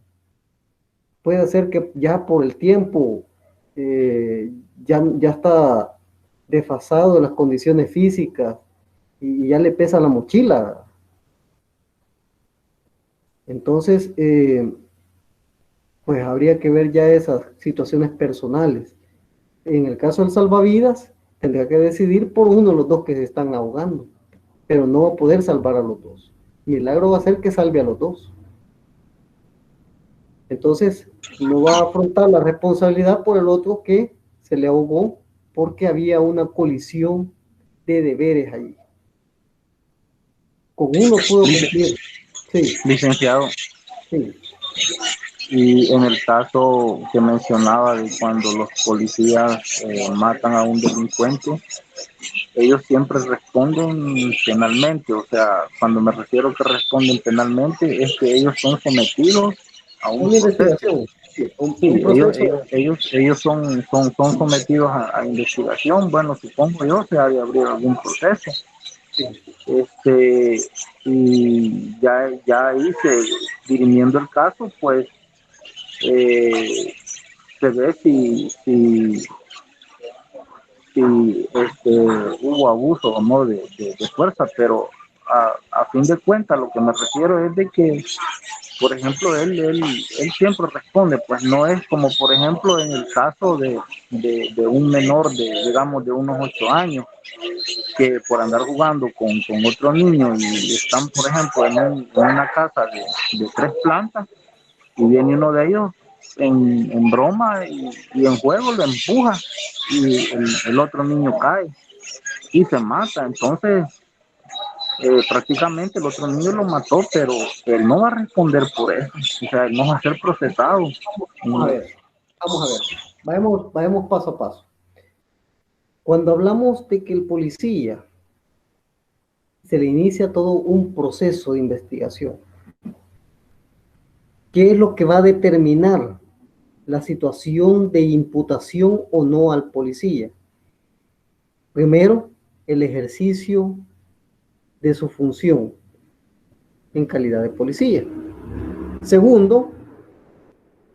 Puede ser que ya por el tiempo ya está desfasado de las condiciones físicas y ya le pesa la mochila. Entonces, pues habría que ver ya esas situaciones personales. En el caso del salvavidas, tendría que decidir por uno de los dos que se están ahogando, pero no va a poder salvar a los dos. Milagro va a ser que salve a los dos. Entonces, no va a afrontar la responsabilidad por el otro que se le ahogó porque había una colisión de deberes allí. Con uno puedo cumplir. Sí. Licenciado. Sí. Y en el caso que mencionaba de cuando los policías matan a un delincuente, ellos siempre responden penalmente. O sea, cuando me refiero a que responden penalmente, es que ellos son sometidos a un proceso. Sí, ellos son sometidos a investigación. Bueno, supongo yo se ha de abrir algún proceso. Y ya ahí dirimiendo el caso, pues se ve si hubo abuso o no de fuerza, pero a fin de cuentas lo que me refiero es de que, por ejemplo, él siempre responde, pues no es como, por ejemplo, en el caso de un menor digamos, de unos 8 años, que por andar jugando con otro niño y están, por ejemplo, en una casa de 3 plantas y viene uno de ellos en broma y en juego lo empuja y el otro niño cae y se mata. Entonces, prácticamente el otro niño lo mató, pero él no va a responder por eso. O sea, él no va a ser procesado. Vamos a ver. Vayamos paso a paso. Cuando hablamos de que el policía se le inicia todo un proceso de investigación, ¿qué es lo que va a determinar la situación de imputación o no al policía? Primero, el ejercicio de su función en calidad de policía. Segundo,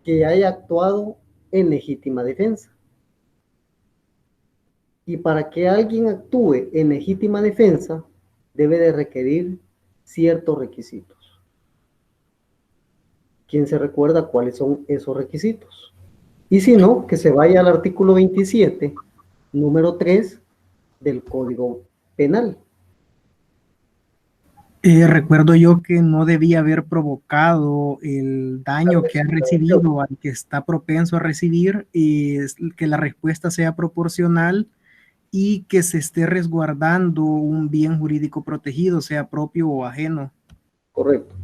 que haya actuado en legítima defensa. Y para que alguien actúe en legítima defensa, debe de requerir ciertos requisitos. ¿Quién se recuerda cuáles son esos requisitos? Y si no, que se vaya al artículo 27, número 3 del Código Penal. Recuerdo yo que no debía haber provocado el daño que ha recibido al que está propenso a recibir, y que la respuesta sea proporcional y que se esté resguardando un bien jurídico protegido, sea propio o ajeno. Correcto.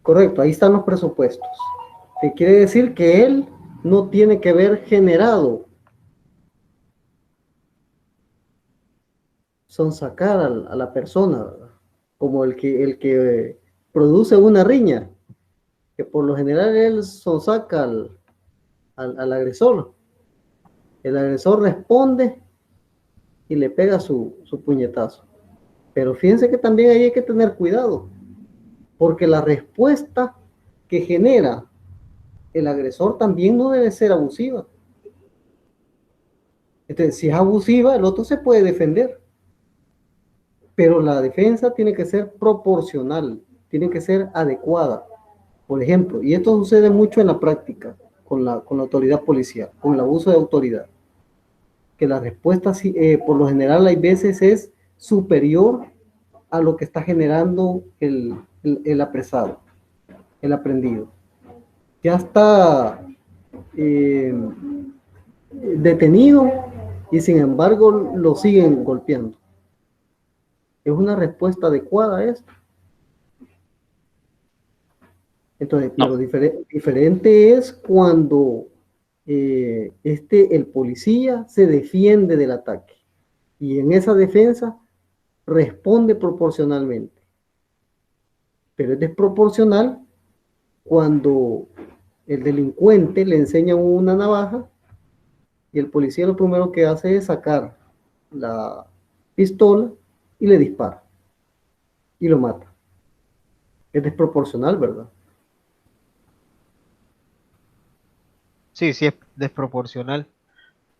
Correcto, ahí están los presupuestos. Que quiere decir que él no tiene que haber generado sonsacar a la persona, como el que produce una riña, que por lo general él sonsaca al agresor. El agresor responde y le pega su puñetazo. Pero fíjense que también ahí hay que tener cuidado, porque la respuesta que genera el agresor también no debe ser abusiva. Entonces, si es abusiva, el otro se puede defender, pero la defensa tiene que ser proporcional, tiene que ser adecuada. Por ejemplo, y esto sucede mucho en la práctica con la autoridad policial, con el abuso de autoridad, que la respuesta por lo general hay veces es superior a lo que está generando el apresado, el aprendido. Ya está detenido y sin embargo lo siguen golpeando. ¿Es una respuesta adecuada a esto? Entonces, No. pero diferente es cuando el policía se defiende del ataque y en esa defensa responde proporcionalmente. Pero es desproporcional cuando el delincuente le enseña una navaja y el policía lo primero que hace es sacar la pistola y le dispara y lo mata. Es desproporcional, ¿verdad? Sí, sí es desproporcional.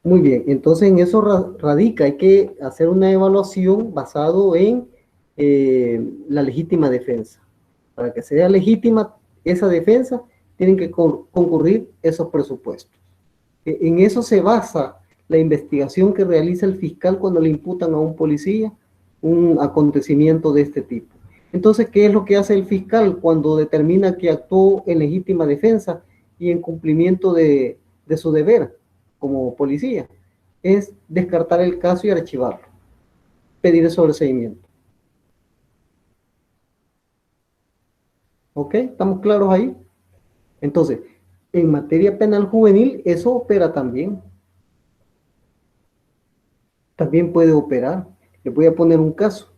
Muy bien, entonces en eso radica, hay que hacer una evaluación basado en la legítima defensa. Para que sea legítima esa defensa, tienen que concurrir esos presupuestos. En eso se basa la investigación que realiza el fiscal cuando le imputan a un policía un acontecimiento de este tipo. Entonces, ¿qué es lo que hace el fiscal cuando determina que actuó en legítima defensa y en cumplimiento de su deber como policía? Es descartar el caso y archivarlo, pedir el sobreseimiento. ¿Ok? ¿Estamos claros ahí? Entonces, en materia penal juvenil, eso opera también. También puede operar. Les voy a poner un caso.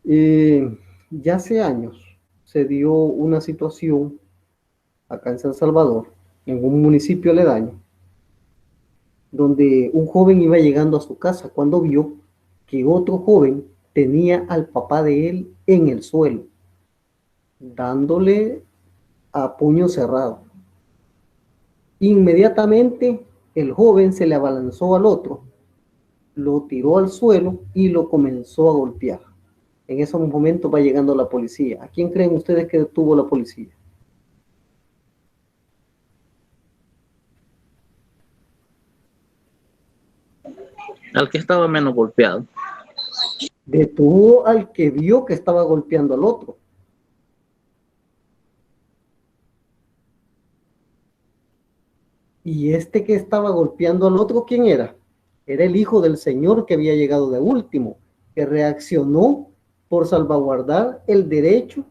Ya hace años se dio una situación acá en San Salvador, en un municipio aledaño, donde un joven iba llegando a su casa cuando vio que otro joven tenía al papá de él en el suelo, dándole a puño cerrado. Inmediatamente el joven se le abalanzó al otro, lo tiró al suelo y lo comenzó a golpear. En ese momento va llegando la policía. ¿A quién creen ustedes que detuvo la policía? Al que estaba menos golpeado. Detuvo al que vio que estaba golpeando al otro. Y este que estaba golpeando al otro, ¿quién era? Era el hijo del señor que había llegado de último, que reaccionó por salvaguardar el derecho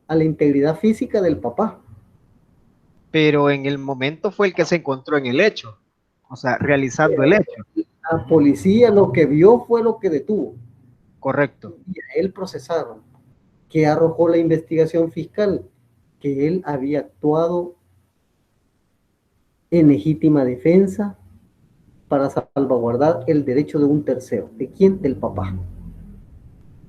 a la integridad física del papá. Pero en el momento fue el que se encontró en el hecho, o sea, realizando el hecho. La policía lo que vio fue lo que detuvo. Correcto. Y a él procesaron. ¿Qué arrojó la investigación fiscal? Que él había actuado en legítima defensa para salvaguardar el derecho de un tercero. ¿De quién? Del papá.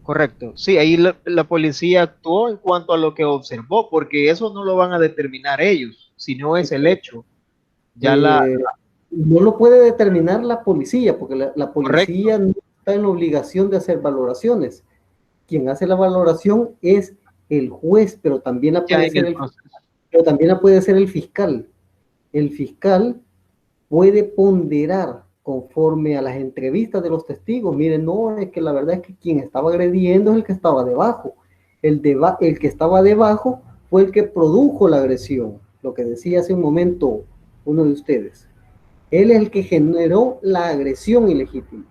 Correcto. Sí, ahí la policía actuó en cuanto a lo que observó, porque eso no lo van a determinar ellos, sino es el hecho. Ya no lo puede determinar la policía, porque la policía correcto. no está en la obligación de hacer valoraciones. Quien hace la valoración es el juez, pero también la puede hacer el fiscal. El fiscal puede ponderar conforme a las entrevistas de los testigos. Miren, no, es que la verdad es que quien estaba agrediendo es el que estaba debajo. El que estaba debajo fue el que produjo la agresión, lo que decía hace un momento uno de ustedes. Él es el que generó la agresión ilegítima.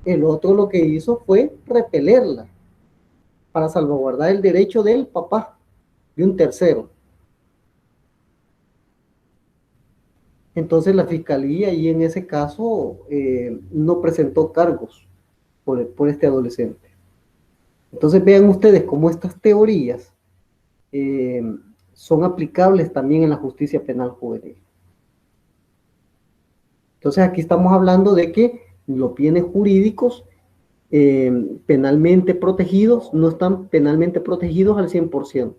El otro lo que hizo fue repelerla para salvaguardar el derecho del papá, de un tercero. Entonces la fiscalía y en ese caso no presentó cargos por este adolescente. Entonces vean ustedes cómo estas teorías son aplicables también en la justicia penal juvenil. Entonces aquí estamos hablando de que los bienes jurídicos penalmente protegidos no están penalmente protegidos al 100%.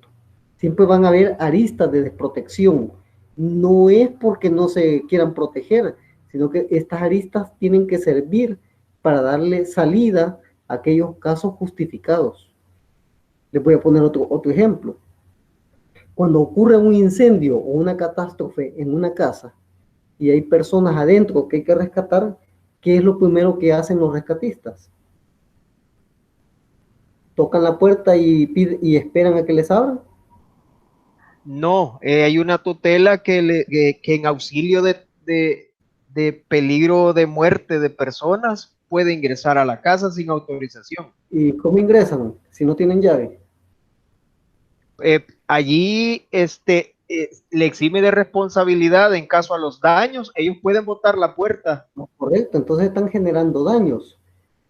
Siempre van a haber aristas de desprotección. No es porque no se quieran proteger, sino que estas aristas tienen que servir para darle salida a aquellos casos justificados. Les voy a poner otro ejemplo. Cuando ocurre un incendio o una catástrofe en una casa y hay personas adentro que hay que rescatar, ¿qué es lo primero que hacen los rescatistas? ¿Tocan la puerta y esperan a que les abran? No, hay una tutela que en auxilio de de peligro de muerte de personas puede ingresar a la casa sin autorización. ¿Y cómo ingresan si no tienen llave? Allí le exime de responsabilidad en caso a los daños. Ellos pueden botar la puerta. No, correcto, entonces están generando daños.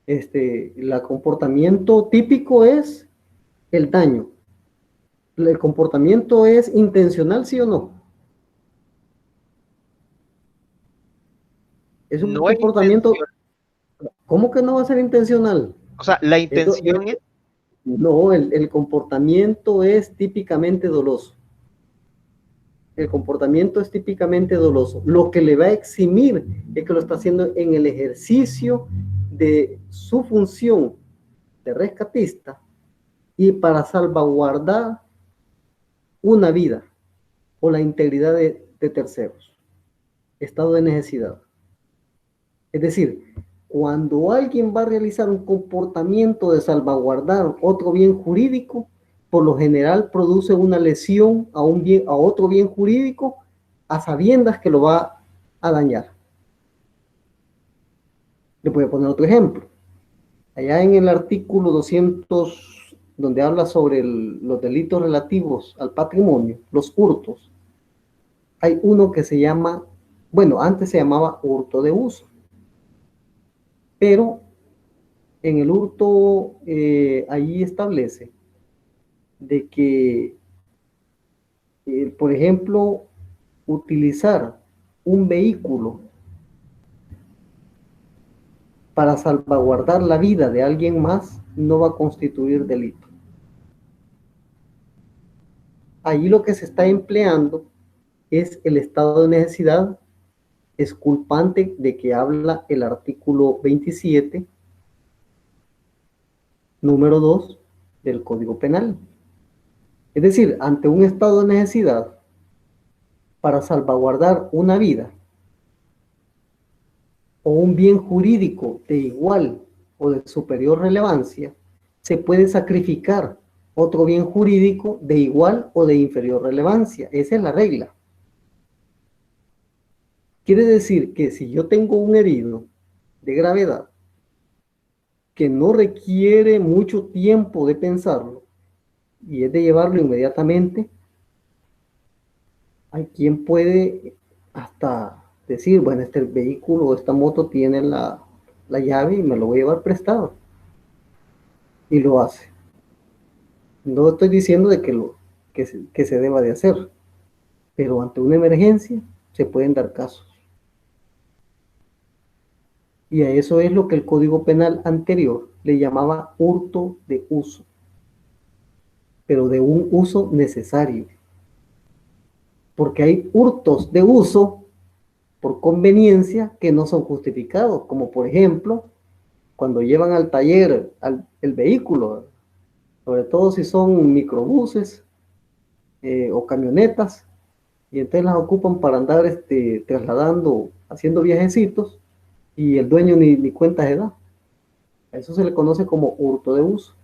El comportamiento típico es el daño. ¿El comportamiento es intencional, sí o no? Es un No comportamiento. ¿Cómo que no va a ser intencional? O sea, la intención es. No, el comportamiento es típicamente doloso. El comportamiento es típicamente doloso. Lo que le va a eximir es que lo está haciendo en el ejercicio de su función de rescatista y para salvaguardar una vida o la integridad de terceros. Estado de necesidad. Es decir, cuando alguien va a realizar un comportamiento de salvaguardar otro bien jurídico, por lo general produce una lesión a otro bien jurídico a sabiendas que lo va a dañar. Le voy a poner otro ejemplo. Allá en el artículo 200, donde habla sobre los delitos relativos al patrimonio, los hurtos, hay uno que se llama, bueno, antes se llamaba hurto de uso, pero en el hurto ahí establece de que, por ejemplo, utilizar un vehículo para salvaguardar la vida de alguien más no va a constituir delito. Ahí lo que se está empleando es el estado de necesidad exculpante de que habla el artículo 27, número 2 del Código Penal. Es decir, ante un estado de necesidad para salvaguardar una vida o un bien jurídico de igual o de superior relevancia, se puede sacrificar otro bien jurídico de igual o de inferior relevancia. Esa es la regla. Quiere decir que si yo tengo un herido de gravedad que no requiere mucho tiempo de pensarlo y es de llevarlo inmediatamente, hay quien puede hasta decir, bueno, este vehículo o esta moto tiene la llave y me lo voy a llevar prestado. Y lo hace. No estoy diciendo de que se deba de hacer, pero ante una emergencia se pueden dar casos. Y a eso es lo que el Código Penal anterior le llamaba hurto de uso, pero de un uso necesario. Porque hay hurtos de uso por conveniencia que no son justificados, como por ejemplo, cuando llevan al taller el vehículo, sobre todo si son microbuses o camionetas, y entonces las ocupan para andar trasladando, haciendo viajecitos, y el dueño ni cuenta se da. A eso se le conoce como hurto de uso.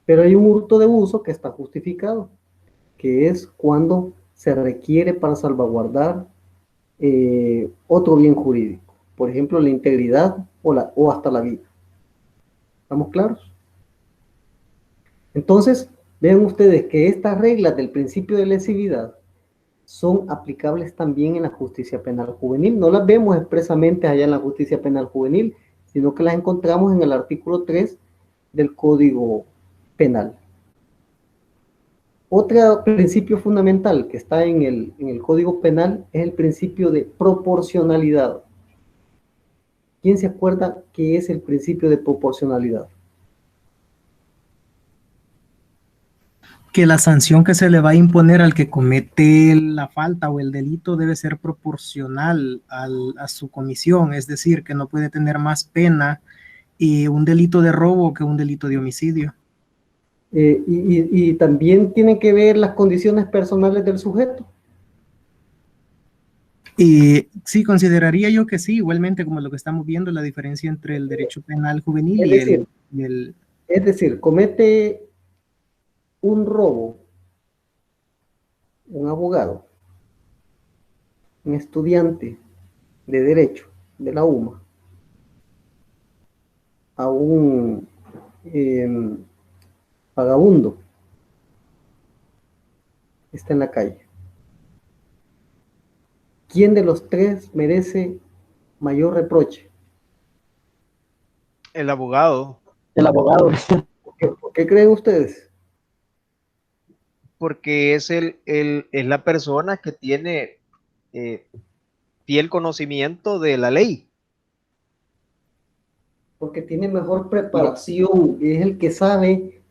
Pero hay un hurto de uso que está justificado, que es cuando se requiere para salvaguardar otro bien jurídico, por ejemplo, la integridad o hasta la vida. ¿Estamos claros? Entonces, vean ustedes que estas reglas del principio de lesividad son aplicables también en la justicia penal juvenil. No las vemos expresamente allá en la justicia penal juvenil, sino que las encontramos en el artículo 3 del Código Penal. Otro principio fundamental que está en el Código Penal es el principio de proporcionalidad. ¿Quién se acuerda qué es el principio de proporcionalidad? Que la sanción que se le va a imponer al que comete la falta o el delito debe ser proporcional a su comisión, es decir, que no puede tener más pena un delito de robo que un delito de homicidio. Y también tiene que ver las condiciones personales del sujeto. Sí, consideraría yo que sí, igualmente como lo que estamos viendo, la diferencia entre el derecho penal juvenil Es decir, comete un robo un abogado, un estudiante, de Derecho de la UMA a un vagabundo, está en la calle. ¿Quién de los tres merece mayor reproche? El abogado. El abogado. ¿Por qué creen ustedes? Porque es la persona que tiene fiel conocimiento de la ley. Porque tiene mejor preparación, es el que sabe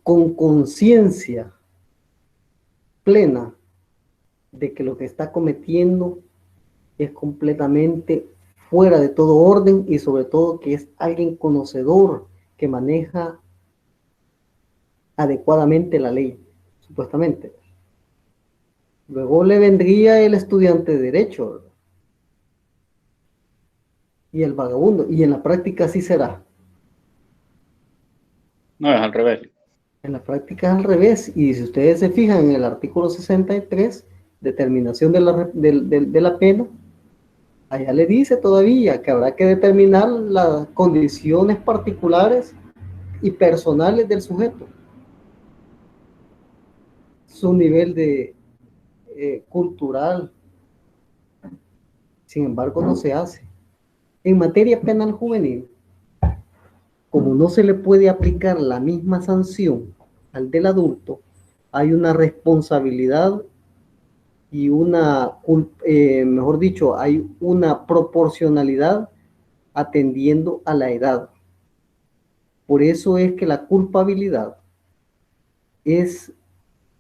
con conciencia plena de que lo que está cometiendo es completamente fuera de todo orden y sobre todo que es alguien conocedor que maneja adecuadamente la ley, supuestamente. Luego le vendría el estudiante de Derecho, ¿verdad? Y el vagabundo, y en la práctica así será. No, es al revés. En la práctica es al revés, y si ustedes se fijan en el artículo 63, determinación de la pena, allá le dice todavía que habrá que determinar las condiciones particulares y personales del sujeto, su nivel de cultural. Sin embargo, no se hace. En materia penal juvenil, como no se le puede aplicar la misma sanción al del adulto, hay una responsabilidad y mejor dicho, hay una proporcionalidad atendiendo a la edad. Por eso es que la culpabilidad es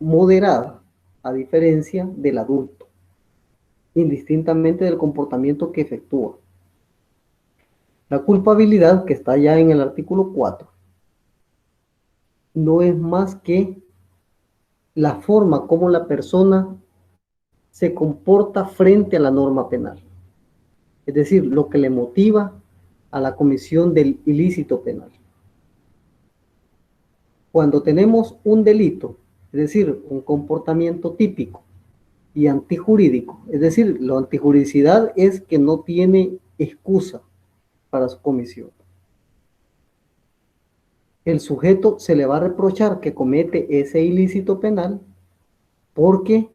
moderada, a diferencia del adulto, indistintamente del comportamiento que efectúa. La culpabilidad, que está ya en el artículo 4, no es más que la forma como la persona se comporta frente a la norma penal. Es decir, lo que le motiva a la comisión del ilícito penal. Cuando tenemos un delito, es decir, un comportamiento típico y antijurídico, es decir, la antijuridicidad es que no tiene excusa para su comisión. El sujeto se le va a reprochar que comete ese ilícito penal porque,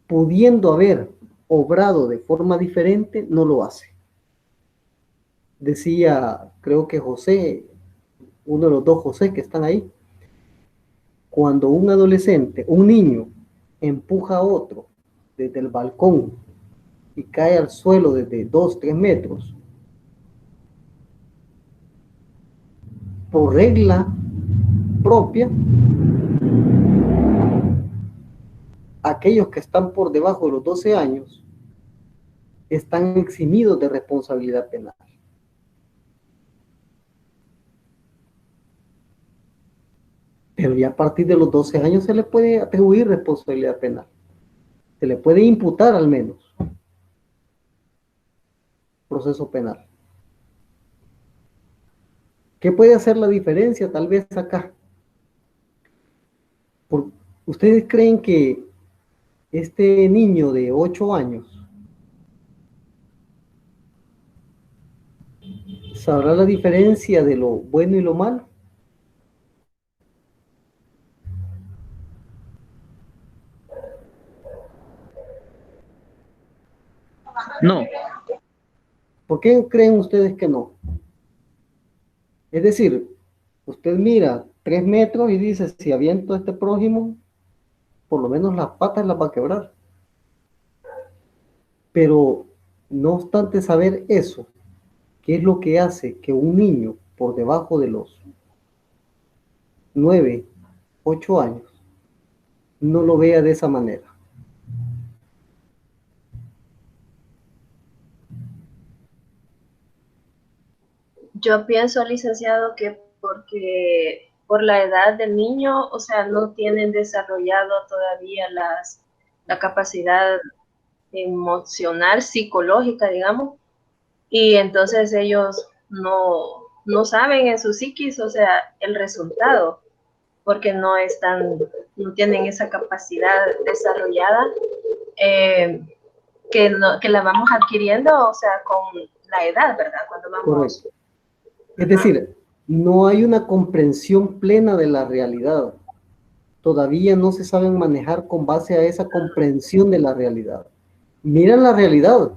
pudiendo haber obrado de forma diferente, no lo hace. Decía, creo que José, uno de los dos José que están ahí, cuando un adolescente, un niño, empuja a otro desde el balcón y cae al suelo desde 2, 3 metros, por regla propia, aquellos que están por debajo de los 12 años están eximidos de responsabilidad penal. Pero ya a partir de los 12 años se le puede atribuir responsabilidad penal. Se le puede imputar al menos proceso penal. ¿Qué puede hacer la diferencia tal vez acá? ¿Ustedes creen que este niño de 8 años sabrá la diferencia de lo bueno y lo malo? No. ¿Por qué creen ustedes que no? Es decir, usted mira 3 metros y dice, si aviento a este prójimo, por lo menos las patas las va a quebrar. Pero no obstante saber eso, ¿qué es lo que hace que un niño por debajo de los 9, 8 años no lo vea de esa manera? Yo pienso, licenciado, que porque por la edad del niño, o sea, no tienen desarrollado todavía la capacidad emocional, psicológica, digamos, y entonces ellos no saben en su psiquis, o sea, el resultado, porque no tienen esa capacidad desarrollada. que la vamos adquiriendo, o sea, con la edad, ¿verdad? Cuando vamos... Correcto. Es decir, no hay una comprensión plena de la realidad. Todavía no se saben manejar con base a esa comprensión de la realidad. Miran la realidad,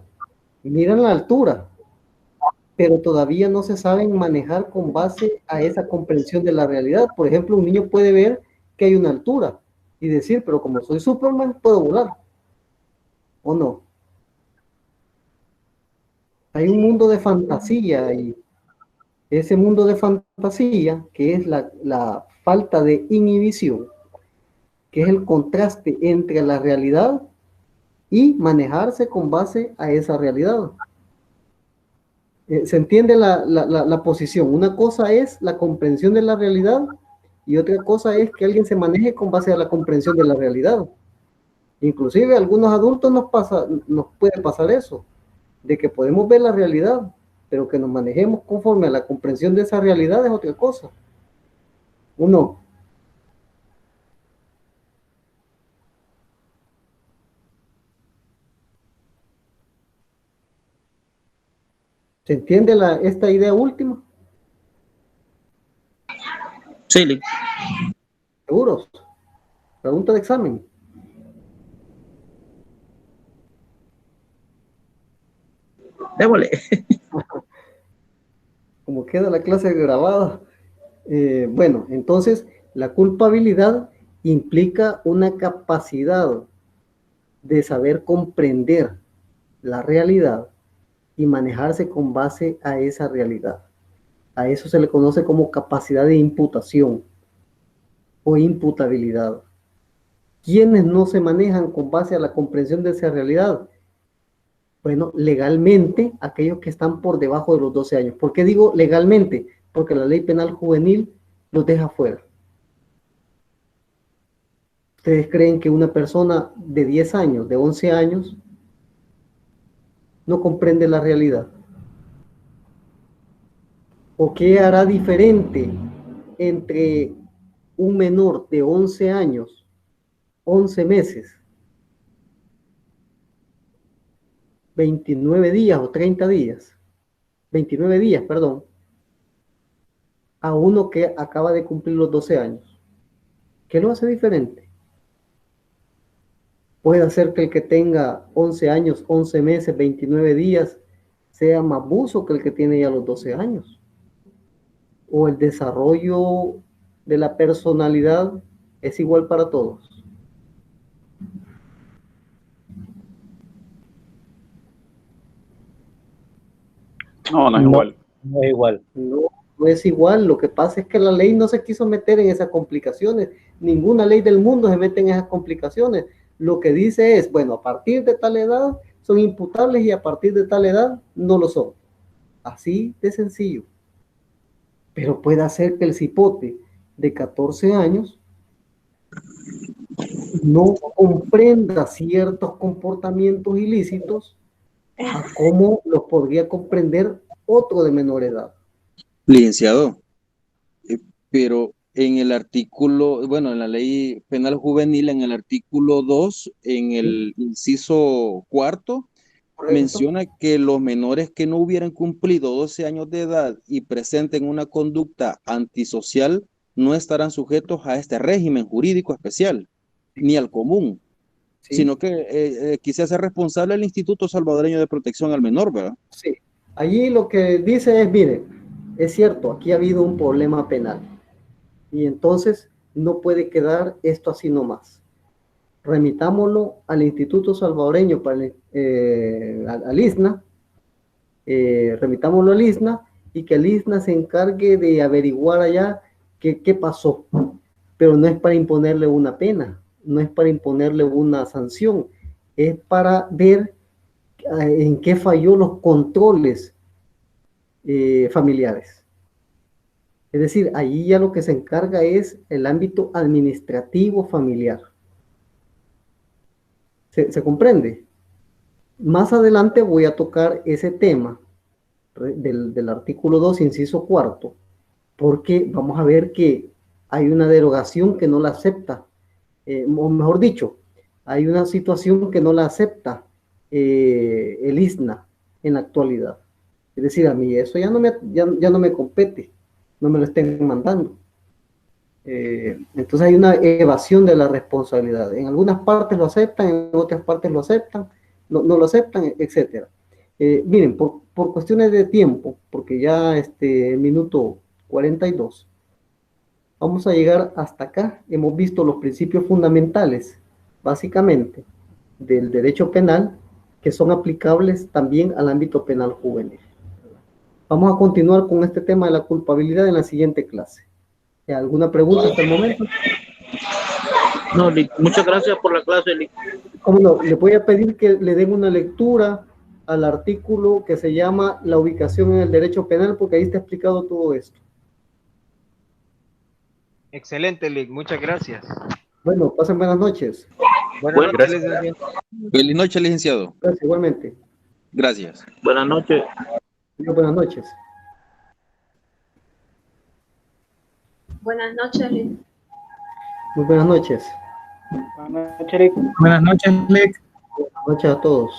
miran la altura, pero todavía no se saben manejar con base a esa comprensión de la realidad. Por ejemplo, un niño puede ver que hay una altura y decir, pero como soy Superman, puedo volar. ¿O no? Hay un mundo de fantasía y ese mundo de fantasía, que es la falta de inhibición, que es el contraste entre la realidad y manejarse con base a esa realidad. ¿Se entiende la posición? Una cosa es la comprensión de la realidad y otra cosa es que alguien se maneje con base a la comprensión de la realidad. Inclusive a algunos adultos nos puede pasar eso, de que podemos ver la realidad, pero que nos manejemos conforme a la comprensión de esa realidad es otra cosa. Uno. ¿Se entiende esta idea última? Sí. ¿Seguros? Pregunta de examen. Démosle. Como queda la clase grabada. Bueno, entonces la culpabilidad implica una capacidad de saber comprender la realidad y manejarse con base a esa realidad. A eso se le conoce como capacidad de imputación o imputabilidad. ¿Quiénes no se manejan con base a la comprensión de esa realidad? Bueno, legalmente, aquellos que están por debajo de los 12 años. ¿Por qué digo legalmente? Porque la ley penal juvenil los deja fuera. ¿Ustedes creen que una persona de 10 años, de 11 años, no comprende la realidad? ¿O qué hará diferente entre un menor de 11 años, 11 meses, 29 días o 30 días, 29 días, perdón, a uno que acaba de cumplir los 12 años? ¿Qué lo hace diferente? Puede ser que el que tenga 11 años, 11 meses, 29 días, sea más buzo que el que tiene ya los 12 años. O el desarrollo de la personalidad es igual para todos. No, no es igual. No es igual. No es igual. Lo que pasa es que la ley no se quiso meter en esas complicaciones. Ninguna ley del mundo se mete en esas complicaciones. Lo que dice es, bueno, a partir de tal edad son imputables y a partir de tal edad no lo son. Así de sencillo. Pero puede hacer que el cipote de 14 años no comprenda ciertos comportamientos ilícitos a cómo los podría comprender otro de menor edad. Licenciado, pero en el artículo, bueno, en la ley penal juvenil, en el artículo 2, en el inciso cuarto, Correcto. menciona que los menores que no hubieran cumplido 12 años de edad y presenten una conducta antisocial no estarán sujetos a este régimen jurídico especial, ni al común, sino que quizás sea responsable el Instituto Salvadoreño de Protección al Menor, ¿verdad? Sí, allí lo que dice es, mire, es cierto, aquí ha habido un problema penal y entonces no puede quedar esto así nomás. Remitámoslo al Instituto Salvadoreño, al ISNA, remitámoslo al ISNA y que el ISNA se encargue de averiguar allá qué pasó, pero no es para imponerle una pena, no es para imponerle una sanción, es para ver en qué falló los controles familiares. Es decir, allí ya lo que se encarga es el ámbito administrativo familiar. ¿Se comprende? Más adelante voy a tocar ese tema del artículo 2, inciso cuarto, porque vamos a ver que hay una derogación que no la acepta, o mejor dicho, hay una situación que no la acepta el ISNA en la actualidad. Es decir, a mí eso ya no me compete, no me lo estén mandando. Entonces hay una evasión de la responsabilidad. En algunas partes lo aceptan, en otras partes lo aceptan, no lo aceptan, etc. Miren, por cuestiones de tiempo, porque ya minuto 42, vamos a llegar hasta acá. Hemos visto los principios fundamentales, básicamente, del derecho penal, que son aplicables también al ámbito penal juvenil. Vamos a continuar con este tema de la culpabilidad en la siguiente clase. ¿Alguna pregunta hasta el momento? No, Lick, muchas gracias por la clase, Lick. ¿Cómo no? Le voy a pedir que le den una lectura al artículo que se llama La ubicación en el derecho penal, porque ahí está explicado todo esto. Excelente, Lick, muchas gracias. Bueno, pasen buenas noches. Buenas noches, licenciado. Feliz noche, licenciado. Gracias, igualmente. Gracias. Buenas noches. Buenas noches. Buenas noches, Lick. Muy buenas noches. Buenas noches, Lick. Buenas noches a todos.